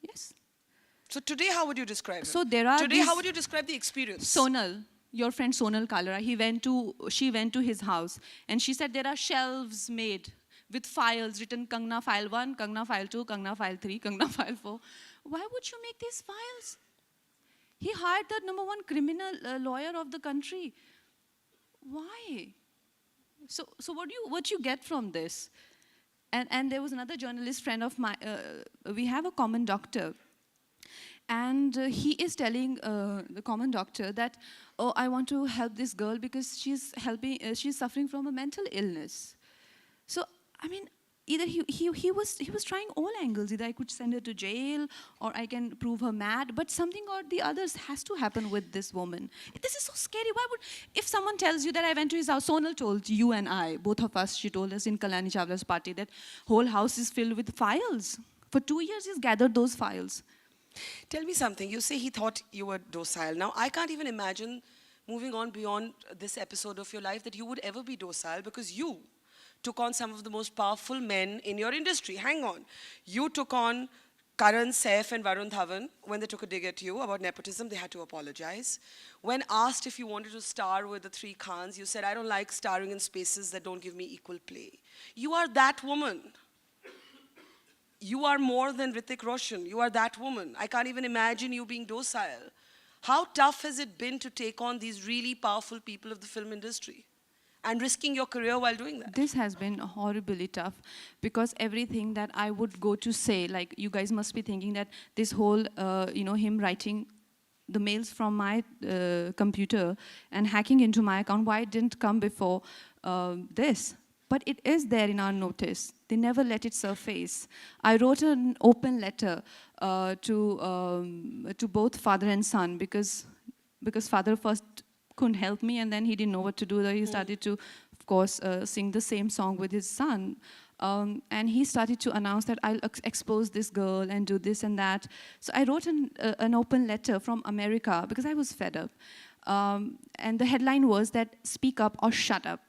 Yes. So today, how would you describe him? So there are today, how would you describe the experience? Sonal, your friend Sonal Kalra, she went to his house and she said there are shelves made with files written Kangana file 1, Kangana file 2, Kangana file 3, Kangana file 4. Why would you make these files? He hired the #1 criminal lawyer of the country. Why? So what you get from this? And there was another journalist friend of mine. We have a common doctor. And he is telling the common doctor that, oh, I want to help this girl because she's suffering from a mental illness. So, I mean, either he was trying all angles. Either I could send her to jail or I can prove her mad. But something or the others has to happen with this woman. This is so scary. If someone tells you that I went to his house, Sonal told you and I, both of us, she told us in Kalyani Chawla's party that whole house is filled with files. For 2 years, he's gathered those files. Tell me something. You say he thought you were docile. Now, I can't even imagine, moving on beyond this episode of your life, that you would ever be docile because you took on some of the most powerful men in your industry. Hang on. You took on Karan, Saif and Varun Dhawan. When they took a dig at you about nepotism, they had to apologize. When asked if you wanted to star with the 3 Khans, you said, I don't like starring in spaces that don't give me equal play. You are that woman. You are more than Hrithik Roshan. You are that woman. I can't even imagine you being docile. How tough has it been to take on these really powerful people of the film industry and risking your career while doing that? This has been horribly tough because everything that I would go to say, like you guys must be thinking that this whole, him writing the mails from my computer and hacking into my account, why it didn't come before this? But it is there in our notice. They never let it surface. I wrote an open letter to both father and son because father first couldn't help me, and then he didn't know what to do. He started to, of course, sing the same song with his son. And he started to announce that I'll expose this girl and do this and that. So I wrote an open letter from America because I was fed up. And the headline was that, "Speak up or shut up."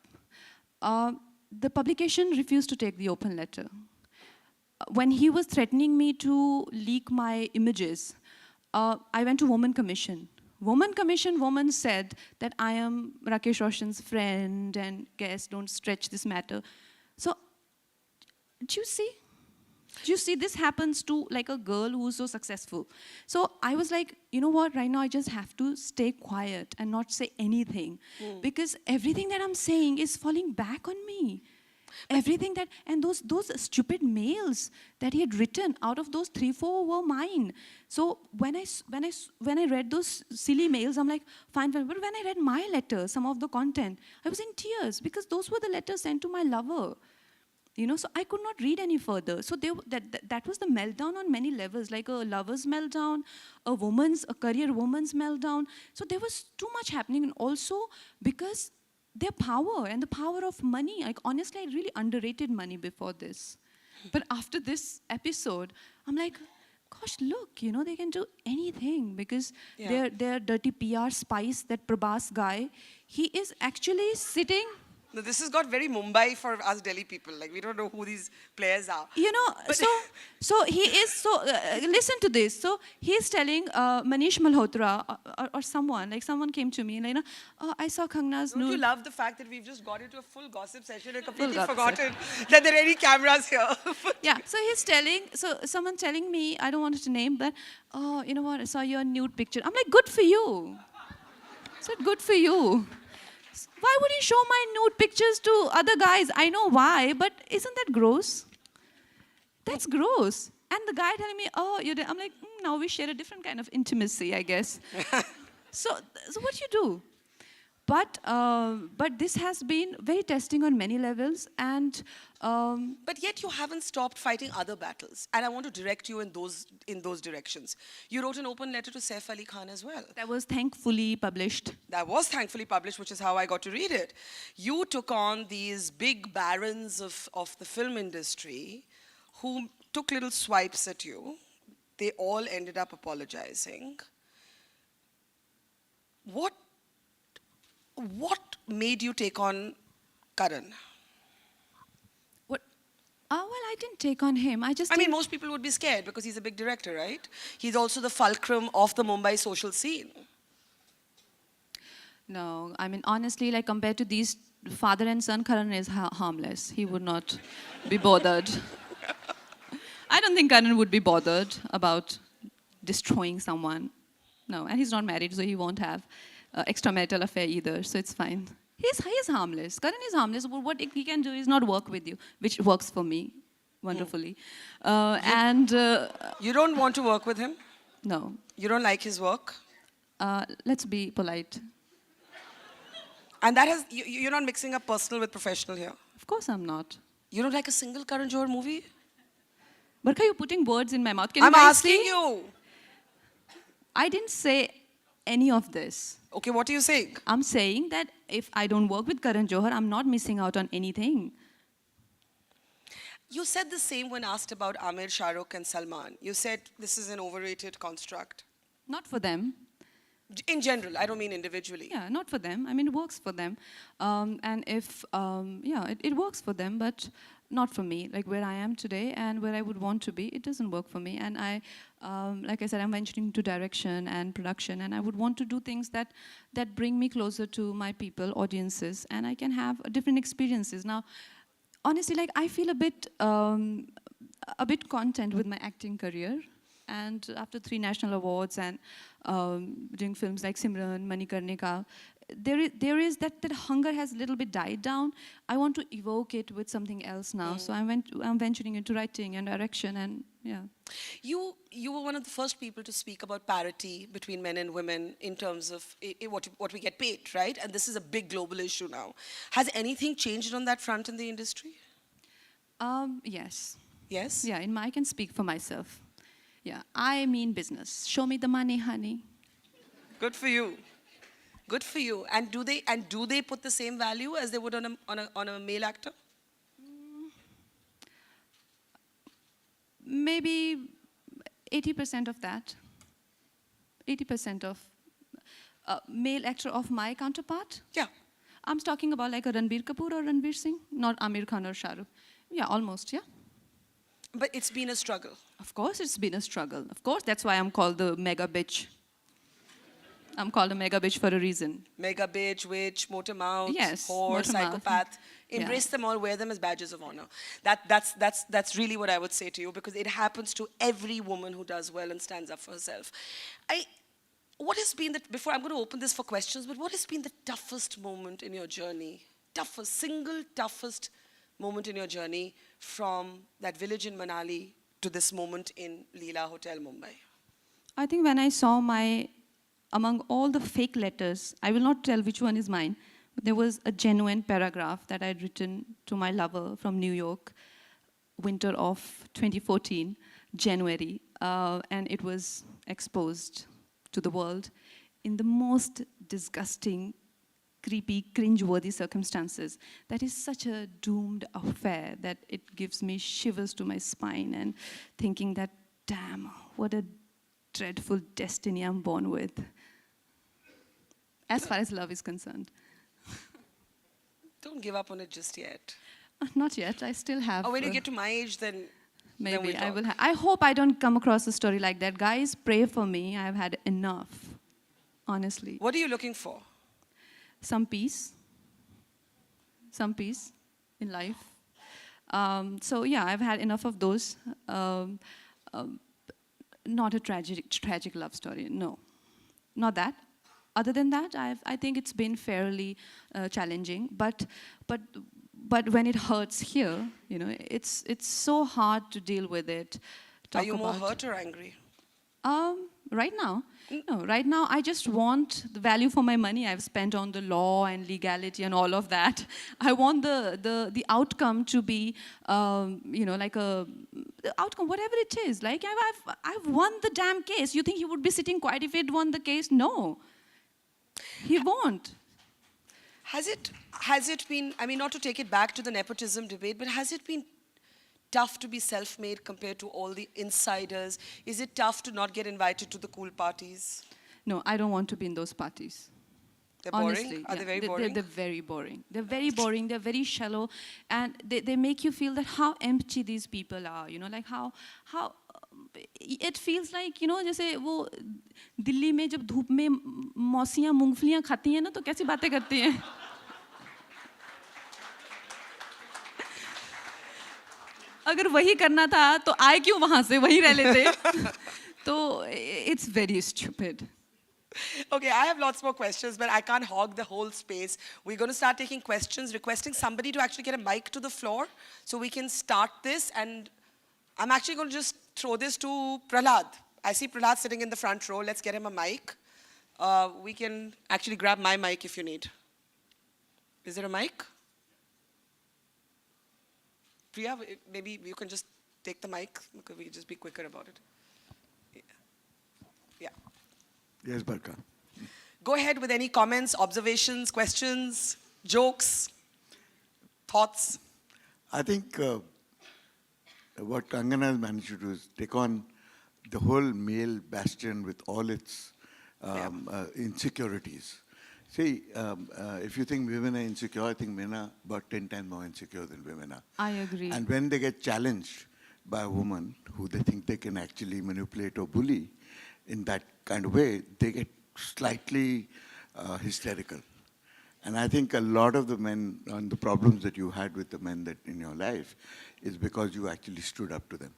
The publication refused to take the open letter. When he was threatening me to leak my images, I went to Women Commission. Woman said that I am Rakesh Roshan's friend and guess don't stretch this matter. So, do you see? Do you see this happens to like a girl who's so successful? So I was like, you know what, right now I just have to stay quiet and not say anything because everything that I'm saying is falling back on me. Everything that, and those stupid mails that he had written, out of those 3-4 were mine. So when I read those silly mails, I'm like, fine. But when I read my letter, some of the content, I was in tears because those were the letters sent to my lover. You know, so I could not read any further. So that was the meltdown on many levels, like a lover's meltdown, a career woman's meltdown. So there was too much happening, and also because their power and the power of money. Like honestly, I really underrated money before this. But after this episode, I'm like, gosh, look, you know, they can do anything because their dirty PR spice, that Prabhas guy, he is actually sitting. No, this has got very Mumbai for us Delhi people. Like, we don't know who these players are. You know, so he is, listen to this. So he's telling Manish Malhotra or someone came to me and, you know, I saw Kangana's Don't you love the fact that we've just got into a full gossip session and completely forgotten that there are any cameras here? Yeah, so someone telling me, I don't want to name, but, oh, you know what, I saw your nude picture. I'm like, good for you. I said, good for you. Why would he show my nude pictures to other guys? I know why, but isn't that gross? That's gross. And the guy telling me, oh, I'm like, now we share a different kind of intimacy, I guess. so what do you do? But this has been very testing on many levels, and but yet you haven't stopped fighting other battles, and I want to direct you in those directions. You wrote an open letter to Saif Ali Khan as well. That was thankfully published. That was thankfully published, which is how I got to read it. You took on these big barons of the film industry who took little swipes at you. They all ended up apologizing. What made you take on Karan? What? Well, I didn't take on him. I mean, most people would be scared because he's a big director, right? He's also the fulcrum of the Mumbai social scene. No, I mean, honestly, like compared to these father and son, Karan is harmless. He would not be bothered. I don't think Karan would be bothered about destroying someone. No, and he's not married, so he won't have extramarital affair either, so it's fine. He is harmless. Karan is harmless. But what he can do is not work with you, which works for me wonderfully. You don't want to work with him? No. You don't like his work? Let's be polite. And that has, you're not mixing up personal with professional here? Of course I'm not. You don't like a single Karan Johar movie? Barkha, you're putting words in my mouth. Can I'm you guys asking see? you. I didn't say any of this. Okay, what are you saying? I'm saying that if I don't work with Karan Johar, I'm not missing out on anything. You said the same when asked about Amir, Shah Rukh and Salman. You said this is an overrated construct. Not for them. In general, I don't mean individually. Yeah, not for them. I mean, it works for them. And if, it works for them, but not for me. Like where I am today and where I would want to be, it doesn't work for me. And I, like I said, I'm venturing into direction and production, and I would want to do things that bring me closer to my people, audiences, and I can have different experiences. Now, honestly, like I feel a bit content with my acting career. And after 3 national awards and doing films like Simran, Manikarnika, there is that hunger has a little bit died down. I want to evoke it with something else now. So I'm venturing into writing and direction, and yeah. You were one of the first people to speak about parity between men and women in terms of what we get paid, right? And this is a big global issue now. Has anything changed on that front in the industry? Yes. Yes? Yeah, I can speak for myself. Yeah, I mean business. Show me the money, honey. Good for you. Good for you. And do they put the same value as they would on a male actor? Maybe 80% of that. 80% of male actor of my counterpart. Yeah. I'm talking about like a Ranbir Kapoor or Ranveer Singh, not Amir Khan or Shah Rukh. Yeah, almost, yeah. But it's been a struggle. Of course it's been a struggle. Of course, that's why I'm called the mega bitch. I'm called a mega bitch for a reason. Mega bitch, witch, motor mouth, Yes, whore, motor mouth. psychopath. Yeah. Embrace them all, wear them as badges of honor. That's really what I would say to you, because it happens to every woman who does well and stands up for herself. What has been before I'm going to open this for questions, but what has been the toughest moment in your journey? Toughest moment in your journey from that village in Manali to this moment in Leela Hotel, Mumbai? I think when I saw among all the fake letters, I will not tell which one is mine, but there was a genuine paragraph that I had written to my lover from New York, winter of 2014, January, and it was exposed to the world in the most disgusting, creepy, cringe-worthy circumstances. That is such a doomed affair that it gives me shivers to my spine, and thinking that, damn, what a dreadful destiny I'm born with, as far as love is concerned. Don't give up on it just yet. Not yet. I still have. Or when you get to my age, then maybe we'll I talk. will. I hope I don't come across a story like that. Guys, pray for me. I've had enough, honestly. What are you looking for? Some peace in life. So yeah, I've had enough of those. Not a tragic love story. No, not that. Other than that, I think it's been fairly challenging. But when it hurts here, it's so hard to deal with it. Are you more hurt or angry? Right now, no. Right now, I just want the value for my money I've spent on the law and legality and all of that. I want the outcome to be, like the outcome, whatever it is. Like I've won the damn case. You think he would be sitting quiet if he'd won the case? No, he won't. Has it been? I mean, not to take it back to the nepotism debate, but has it been tough to be self-made compared to all the insiders? Is it tough to not get invited to the cool parties? No, I don't want to be in those parties. They're boring? Honestly, Are they very boring? They're very boring. They're very boring. They're very shallow, and they make you feel that how empty these people are. Like how it feels like जैसे वो दिल्ली में जब धूप में मौसियाँ मूंगफलियाँ खाती हैं ना तो कैसी बातें करती हैं. अगर वही करना था तो आए क्यों वहाँ से वहीं रह लेते. तो it's very stupid. Okay, I have lots more questions, but I can't hog the whole space. We're going to start taking questions, requesting somebody to actually get a mic to the floor so we can start this. And I'm actually going to just throw this to Prahlad. I see Prahlad sitting in the front row. Let's get him a mic. We can actually grab my mic if you need. Is there a mic? Priya, maybe you can just take the mic, because we can just be quicker about it. Yeah. Yes, Barkha. Go ahead with any comments, observations, questions, jokes, thoughts. I think what Kangana has managed to do is take on the whole male bastion with all its insecurities. See, if you think women are insecure, I think men are about 10 times more insecure than women are. I agree. And when they get challenged by a woman who they think they can actually manipulate or bully in that kind of way, they get slightly hysterical. And I think a lot of the men, and the problems that you had with the men that in your life, is because you actually stood up to them.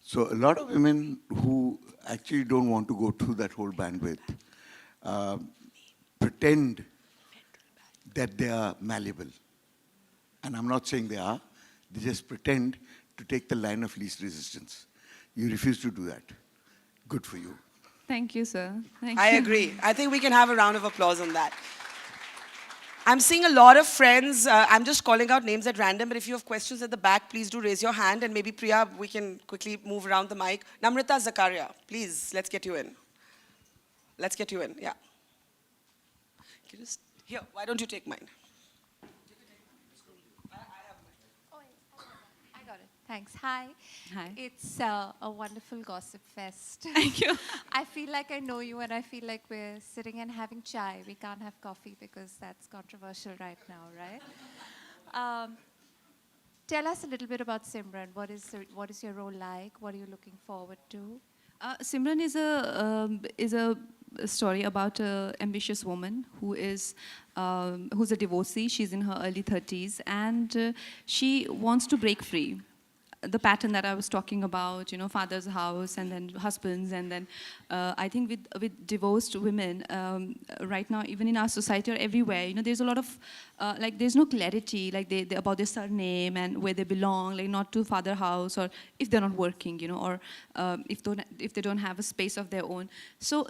So a lot of women who actually don't want to go through that whole bandwidth pretend that they are malleable. And I'm not saying they are. They just pretend to take the line of least resistance. You refuse to do that. Good for you. Thank you, sir. Thank I you. agree. I think we can have a round of applause on that. I'm seeing a lot of friends. I'm just calling out names at random, but if you have questions at the back, please do raise your hand. And maybe, Priya, we can quickly move around the mic. Namrata Zakaria, please, let's get you in. Let's get you in, yeah. Here, why don't you take mine? I got it. Thanks. Hi. Hi. It's a wonderful gossip fest. Thank you. I feel like I know you, and I feel like we're sitting and having chai. We can't have coffee because that's controversial right now, right? Tell us a little bit about Simran. What is your role like? What are you looking forward to? Simran is a story about an ambitious woman who's a divorcee. She's in her early 30s, and she wants to break free. The pattern that I was talking about, father's house and then husbands, and then I think with divorced women right now, even in our society or everywhere, there's a lot of there's no clarity, they about their surname and where they belong, not to father house, or if they're not working, or if they don't have a space of their own. So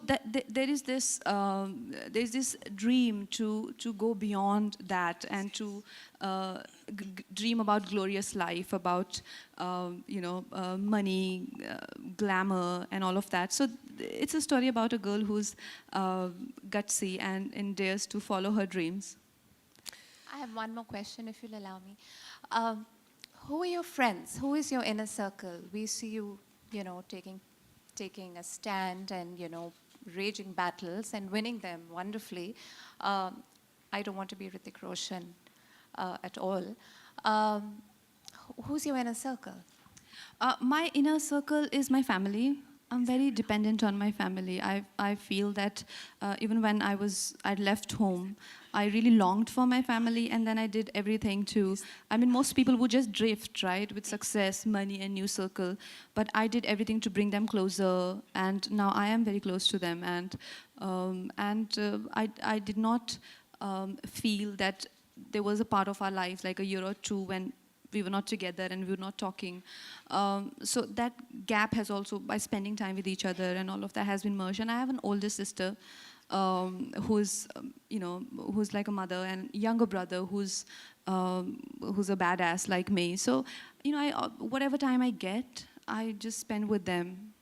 there's this dream to go beyond that and to dream about glorious life, about money, glamour, and all of that. So it's a story about a girl who's gutsy and dares to follow her dreams. I have one more question, if you'll allow me. Who are your friends? Who is your inner circle? We see you, taking a stand and, raging battles and winning them wonderfully. I don't want to be Hrithik Roshan at all. Who's your inner circle? My inner circle is my family. I'm very dependent on my family. I feel that even when I'd left home, I really longed for my family, and then I did everything to, most people would just drift, right, with success, money, and new circle, but I did everything to bring them closer, and now I am very close to them, and I did not feel that there was a part of our lives, like a year or two, when we were not together and we were not talking. So that gap has also, by spending time with each other and all of that, has been merged. And I have an older sister who's like a mother, and younger brother who's a badass like me. So, whatever time I get, I just spend with them.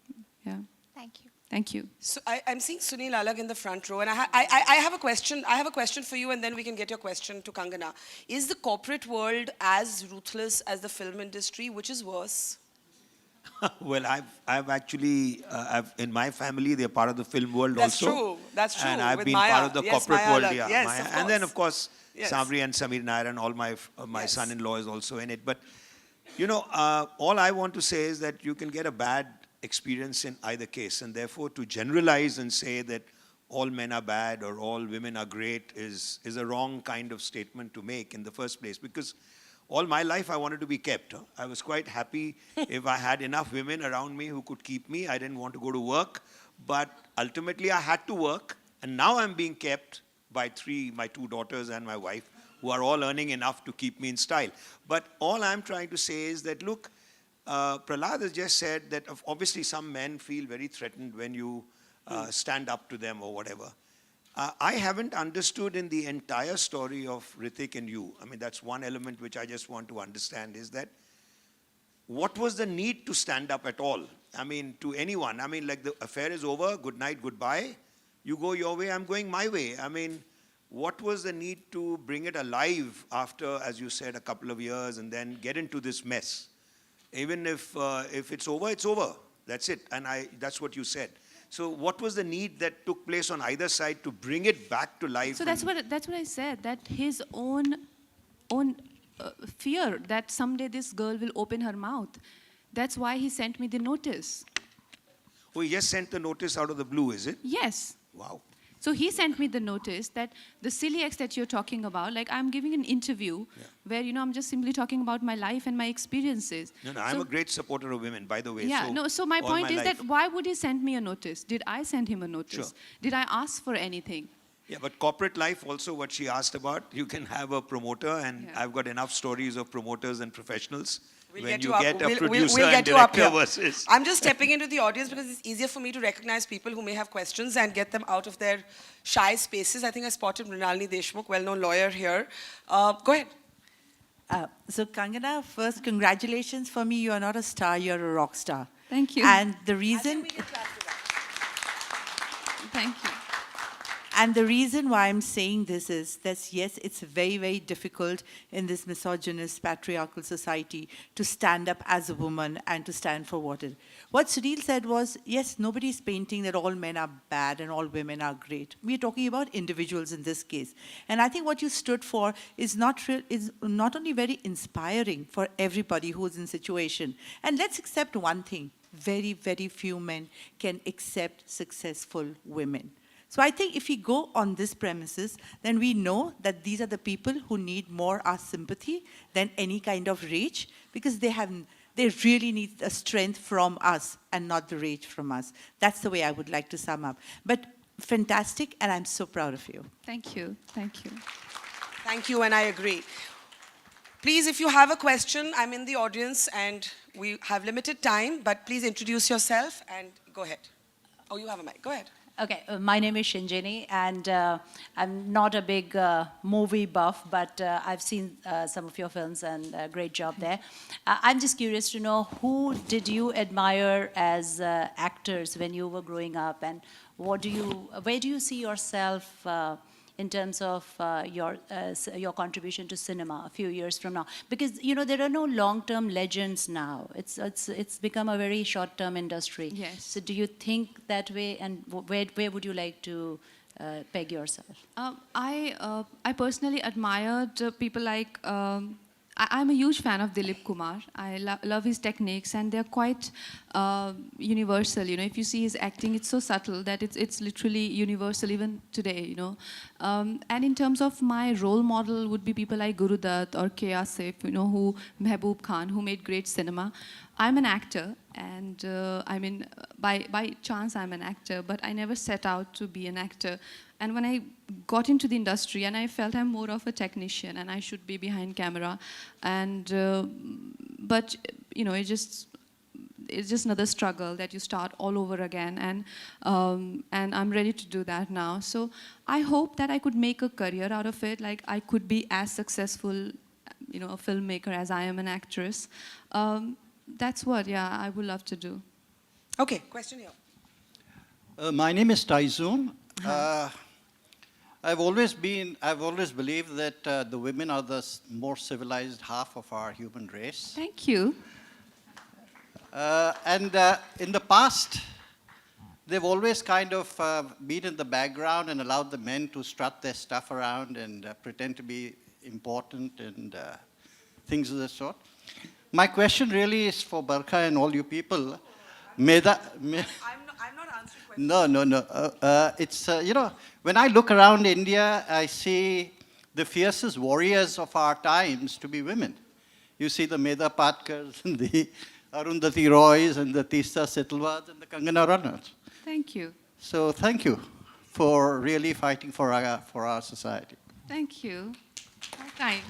Yeah. Thank you. Thank you. So I'm seeing Sunil Alag in the front row, and I have a question. I have a question for you, and then we can get your question to Kangana. Is the corporate world as ruthless as the film industry? Which is worse? Well, I've actually, in my family, they're part of the film world That's also. true. That's true. And I've With been Maya. part of the Yes, corporate Maya world. Alag. Yeah, Yes, Maya. of And then, course. of course, Yes. Sabri and Samir Nair and all my Yes. son-in-law is also in it. But, all I want to say is that you can get a bad experience in either case. And therefore, to generalize and say that all men are bad or all women are great is a wrong kind of statement to make in the first place. Because all my life, I wanted to be kept. I was quite happy if I had enough women around me who could keep me. I didn't want to go to work. But ultimately, I had to work. And now I'm being kept by my two daughters and my wife, who are all earning enough to keep me in style. But all I'm trying to say is that, look, Prahlad has just said that obviously some men feel very threatened when you stand up to them or whatever. I haven't understood in the entire story of Hrithik and you. That's one element which I just want to understand, is that what was the need to stand up at all? To anyone. Like the affair is over, good night, goodbye. You go your way, I'm going my way. What was the need to bring it alive after, as you said, a couple of years and then get into this mess? Even if it's over, it's over. That's it. And that's what you said. So what was the need that took place on either side to bring it back to life? So that's what I said, that his own fear that someday this girl will open her mouth. That's why he sent me the notice. Oh, he just sent the notice out of the blue, is it? Yes. Wow. So he sent me the notice that the silly ex that you're talking about, I'm giving an interview where, I'm just simply talking about my life and my experiences. No, I'm a great supporter of women, by the way. Yeah, so my point is that why would he send me a notice? Did I send him a notice? Sure. Did I ask for anything? Yeah, but corporate life also, what she asked about, you can have a promoter, and Yeah. I've got enough stories of promoters and professionals. We'll When get you you up. get a We'll producer get and you up director here. versus... I'm just stepping into the audience because it's easier for me to recognize people who may have questions and get them out of their shy spaces. I think I spotted Mrinalini Deshmukh, well-known lawyer here. Go ahead. So Kangana, first, congratulations. For me, you are not a star, you're a rock star. Thank you. And the I think reason, we can clap for that. Thank you. and the reason why I'm saying this is that yes, it's very, very difficult in this misogynist, patriarchal society to stand up as a woman and to stand for what it. What Sunil said was, yes, nobody's painting that all men are bad and all women are great. We're talking about individuals in this case. And I think what you stood for is not only very inspiring for everybody who's in situation. And let's accept one thing. Very, very few men can accept successful women. So I think if we go on this premises, then we know that these are the people who need more our sympathy than any kind of rage, because they really need a strength from us and not the rage from us. That's the way I would like to sum up. But fantastic, and I'm so proud of you. Thank you. Thank you. Thank you, and I agree. Please, if you have a question, I'm in the audience and we have limited time, but please introduce yourself and go ahead. Oh, you have a mic. Go ahead. Okay, my name is Shinjini, and I'm not a big movie buff, but I've seen some of your films, and great job there. I'm just curious to know, who did you admire as actors when you were growing up, and where do you see yourself in terms of your contribution to cinema a few years from now? Because there are no long-term legends now. It's become a very short-term industry. Yes. So do you think that way, and where would you like to peg yourself? I personally admired people like, I'm a huge fan of Dilip Kumar. I love his techniques, and they're quite universal. If you see his acting, it's so subtle that it's literally universal even today. And in terms of my role model would be people like Guru Dutt or K. Asif, who Mehboob Khan, who made great cinema. I'm an actor, and by chance I'm an actor, but I never set out to be an actor. And when I got into the industry, and I felt I'm more of a technician, and I should be behind camera, and but it's just another struggle that you start all over again, and I'm ready to do that now. So I hope that I could make a career out of it, like I could be as successful, a filmmaker as I am an actress. That's what, I would love to do. Okay, question here. My name is Taizoon. I've always believed that the women are the more civilized half of our human race. Thank you. And in the past, they've always kind of been in the background and allowed the men to strut their stuff around and pretend to be important and things of that sort. My question really is for Barkha and all you people. I'm not answering questions. No. It's, when I look around India, I see the fiercest warriors of our times to be women. You see the Medha Patkars and the Arundhati Roys and the Teesta Setalvads and the Kangana Ranauts. Thank you. So thank you for really fighting for our society. Thank you. Time.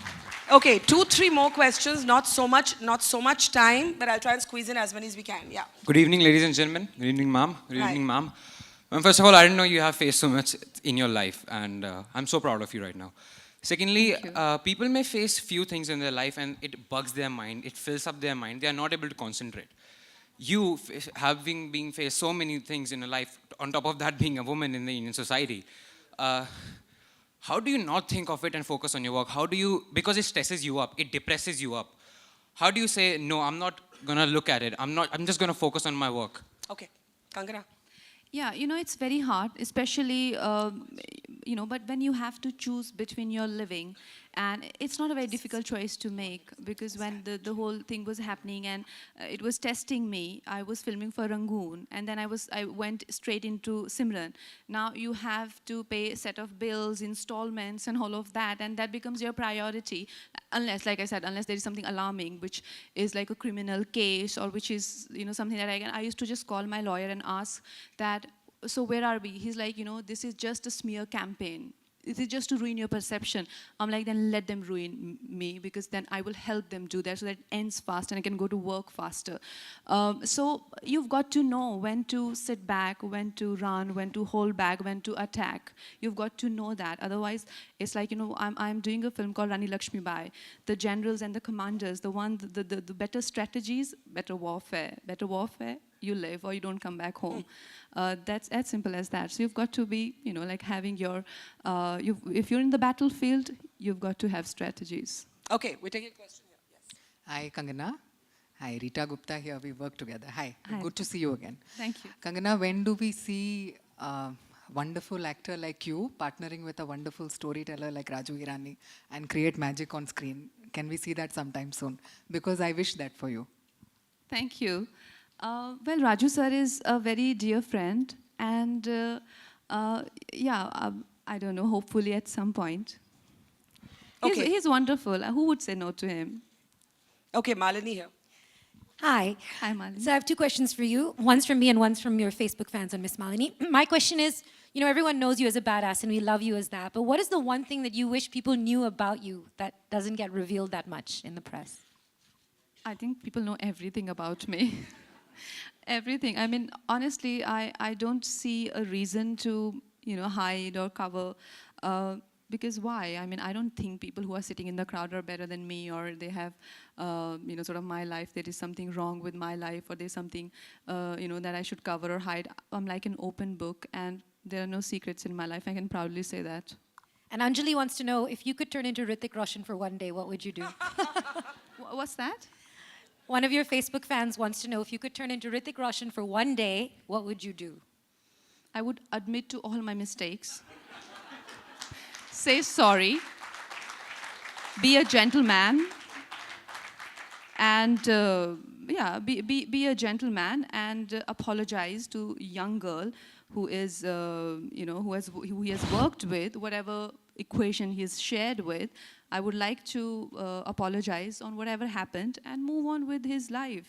Okay, 2-3 more questions. Not so much time, but I'll try and squeeze in as many as we can. Yeah. Good evening, ladies and gentlemen. Good evening, ma'am. Good Hi. evening, ma'am. First of all, I didn't know you have faced so much in your life, and I'm so proud of you right now. Secondly, people may face few things in their life, and it bugs their mind. It fills up their mind. They are not able to concentrate. You, having been faced so many things in your life, on top of that being a woman in the Indian society, how do you not think of it and focus on your work? How do you, because it stresses you up, it depresses you up. How do you say, no, I'm not gonna look at it. I'm just gonna focus on my work. Okay, Kangana. Yeah, it's very hard, especially, but when you have to choose between your living, and it's not a very difficult choice to make, because when the whole thing was happening and it was testing me, I was filming for Rangoon, and then I went straight into Simran. Now you have to pay a set of bills, installments, and all of that, and that becomes your priority, unless, like I said, unless there is something alarming, which is like a criminal case, or which is, something that I used to just call my lawyer and ask that, so where are we? He's like, this is just a smear campaign. It is just to ruin your perception. I'm like, then let them ruin me, because then I will help them do that so that it ends fast and I can go to work faster. So you've got to know when to sit back, when to run, when to hold back, when to attack. You've got to know that. Otherwise, it's like, I'm doing a film called Rani Lakshmi Bai. The generals and the commanders, the better strategies, better warfare. Better warfare, you live or you don't come back home. That's as simple as that. So you've got to be, like having your, if you're in the battlefield, you've got to have strategies. Okay, we take a question here. Yes. Hi, Kangana. Hi, Rita Gupta here. We work together. Hi. Hi. Good to see you again. Thank you. Kangana, when do we see a wonderful actor like you partnering with a wonderful storyteller like Raju Irani and create magic on screen? Can we see that sometime soon? Because I wish that for you. Thank you. Well, Raju sir is a very dear friend, and I don't know, hopefully at some point. Okay. He's wonderful. Who would say no to him? Okay, Malini here. Hi. Hi, Malini. So I have two questions for you. One's from me and one's from your Facebook fans on Miss Malini. My question is, everyone knows you as a badass and we love you as that, but what is the one thing that you wish people knew about you that doesn't get revealed that much in the press? I think people know everything about me. Everything. I mean, honestly, I don't see a reason to, hide or cover. Because why? I mean, I don't think people who are sitting in the crowd are better than me, or they have, sort of my life. There is something wrong with my life, or there's something, that I should cover or hide. I'm like an open book, and there are no secrets in my life. I can proudly say that. And Anjali wants to know, if you could turn into Hrithik Roshan for one day, what would you do? What's that? One of your Facebook fans wants to know, if you could turn into Hrithik Roshan for one day, what would you do? I would admit to all my mistakes. Say sorry. Be a gentleman. And be a gentleman and apologize to young girl who is, who he has worked with, whatever equation he's shared with. I would like to apologize on whatever happened and move on with his life,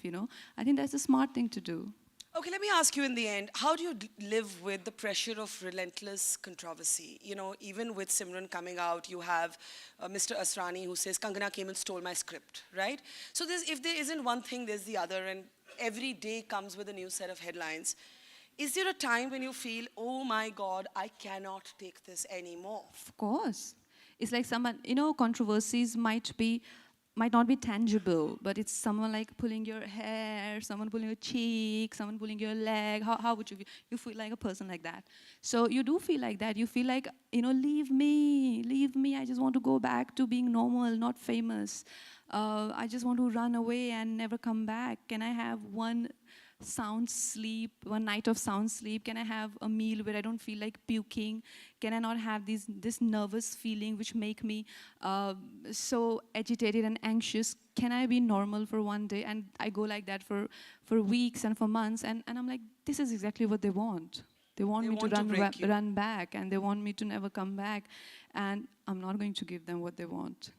I think that's a smart thing to do. Okay, let me ask you in the end, how do you live with the pressure of relentless controversy? Even with Simran coming out, you have Mr. Asrani who says, Kangana came and stole my script, right? So if there isn't one thing, there's the other, and every day comes with a new set of headlines. Is there a time when you feel, oh my God, I cannot take this anymore? Of course. It's like someone, controversies might not be tangible, but it's someone like pulling your hair, someone pulling your cheek, someone pulling your leg. How would you feel? You feel like a person like that. So you do feel like that. You feel like, leave me. I just want to go back to being normal, not famous. I just want to run away and never come back. Can I have one night of sound sleep? Can I have a meal where I don't feel like puking? Can I not have this nervous feeling which make me so agitated and anxious? Can I be normal for one day? And I go like that for weeks and for months, and I'm like, this is exactly what they want. They want me to run back, and they want me to never come back, and I'm not going to give them what they want.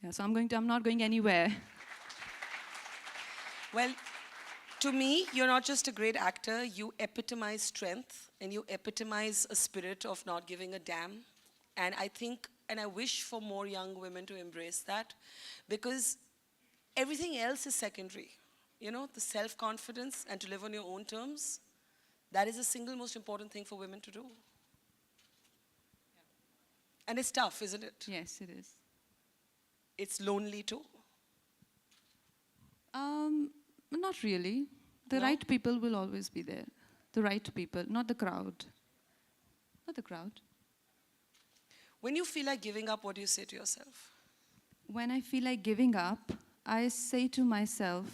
Yeah, so I'm not going anywhere. Well, to me, you're not just a great actor, you epitomize strength and you epitomize a spirit of not giving a damn. And I think, and I wish for more young women to embrace that, because everything else is secondary. The self-confidence and to live on your own terms, that is the single most important thing for women to do. And it's tough, isn't it? Yes, it is. It's lonely too. Not really. The right people will always be there. The right people, not the crowd. Not the crowd. When you feel like giving up, what do you say to yourself? When I feel like giving up, I say to myself,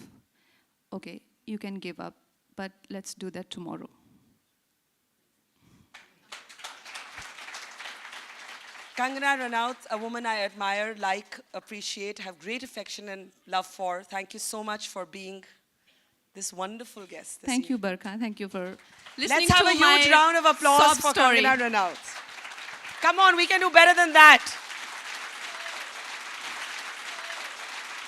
okay, you can give up, but let's do that tomorrow. Kangana Ranaut, a woman I admire, like, appreciate, have great affection and love for. Thank you so much for being this wonderful guest. Thank you, Barkha. Thank you for listening Let's have to a my huge round of applause sob for story. Kangana Ranaut. Come on, we can do better than that.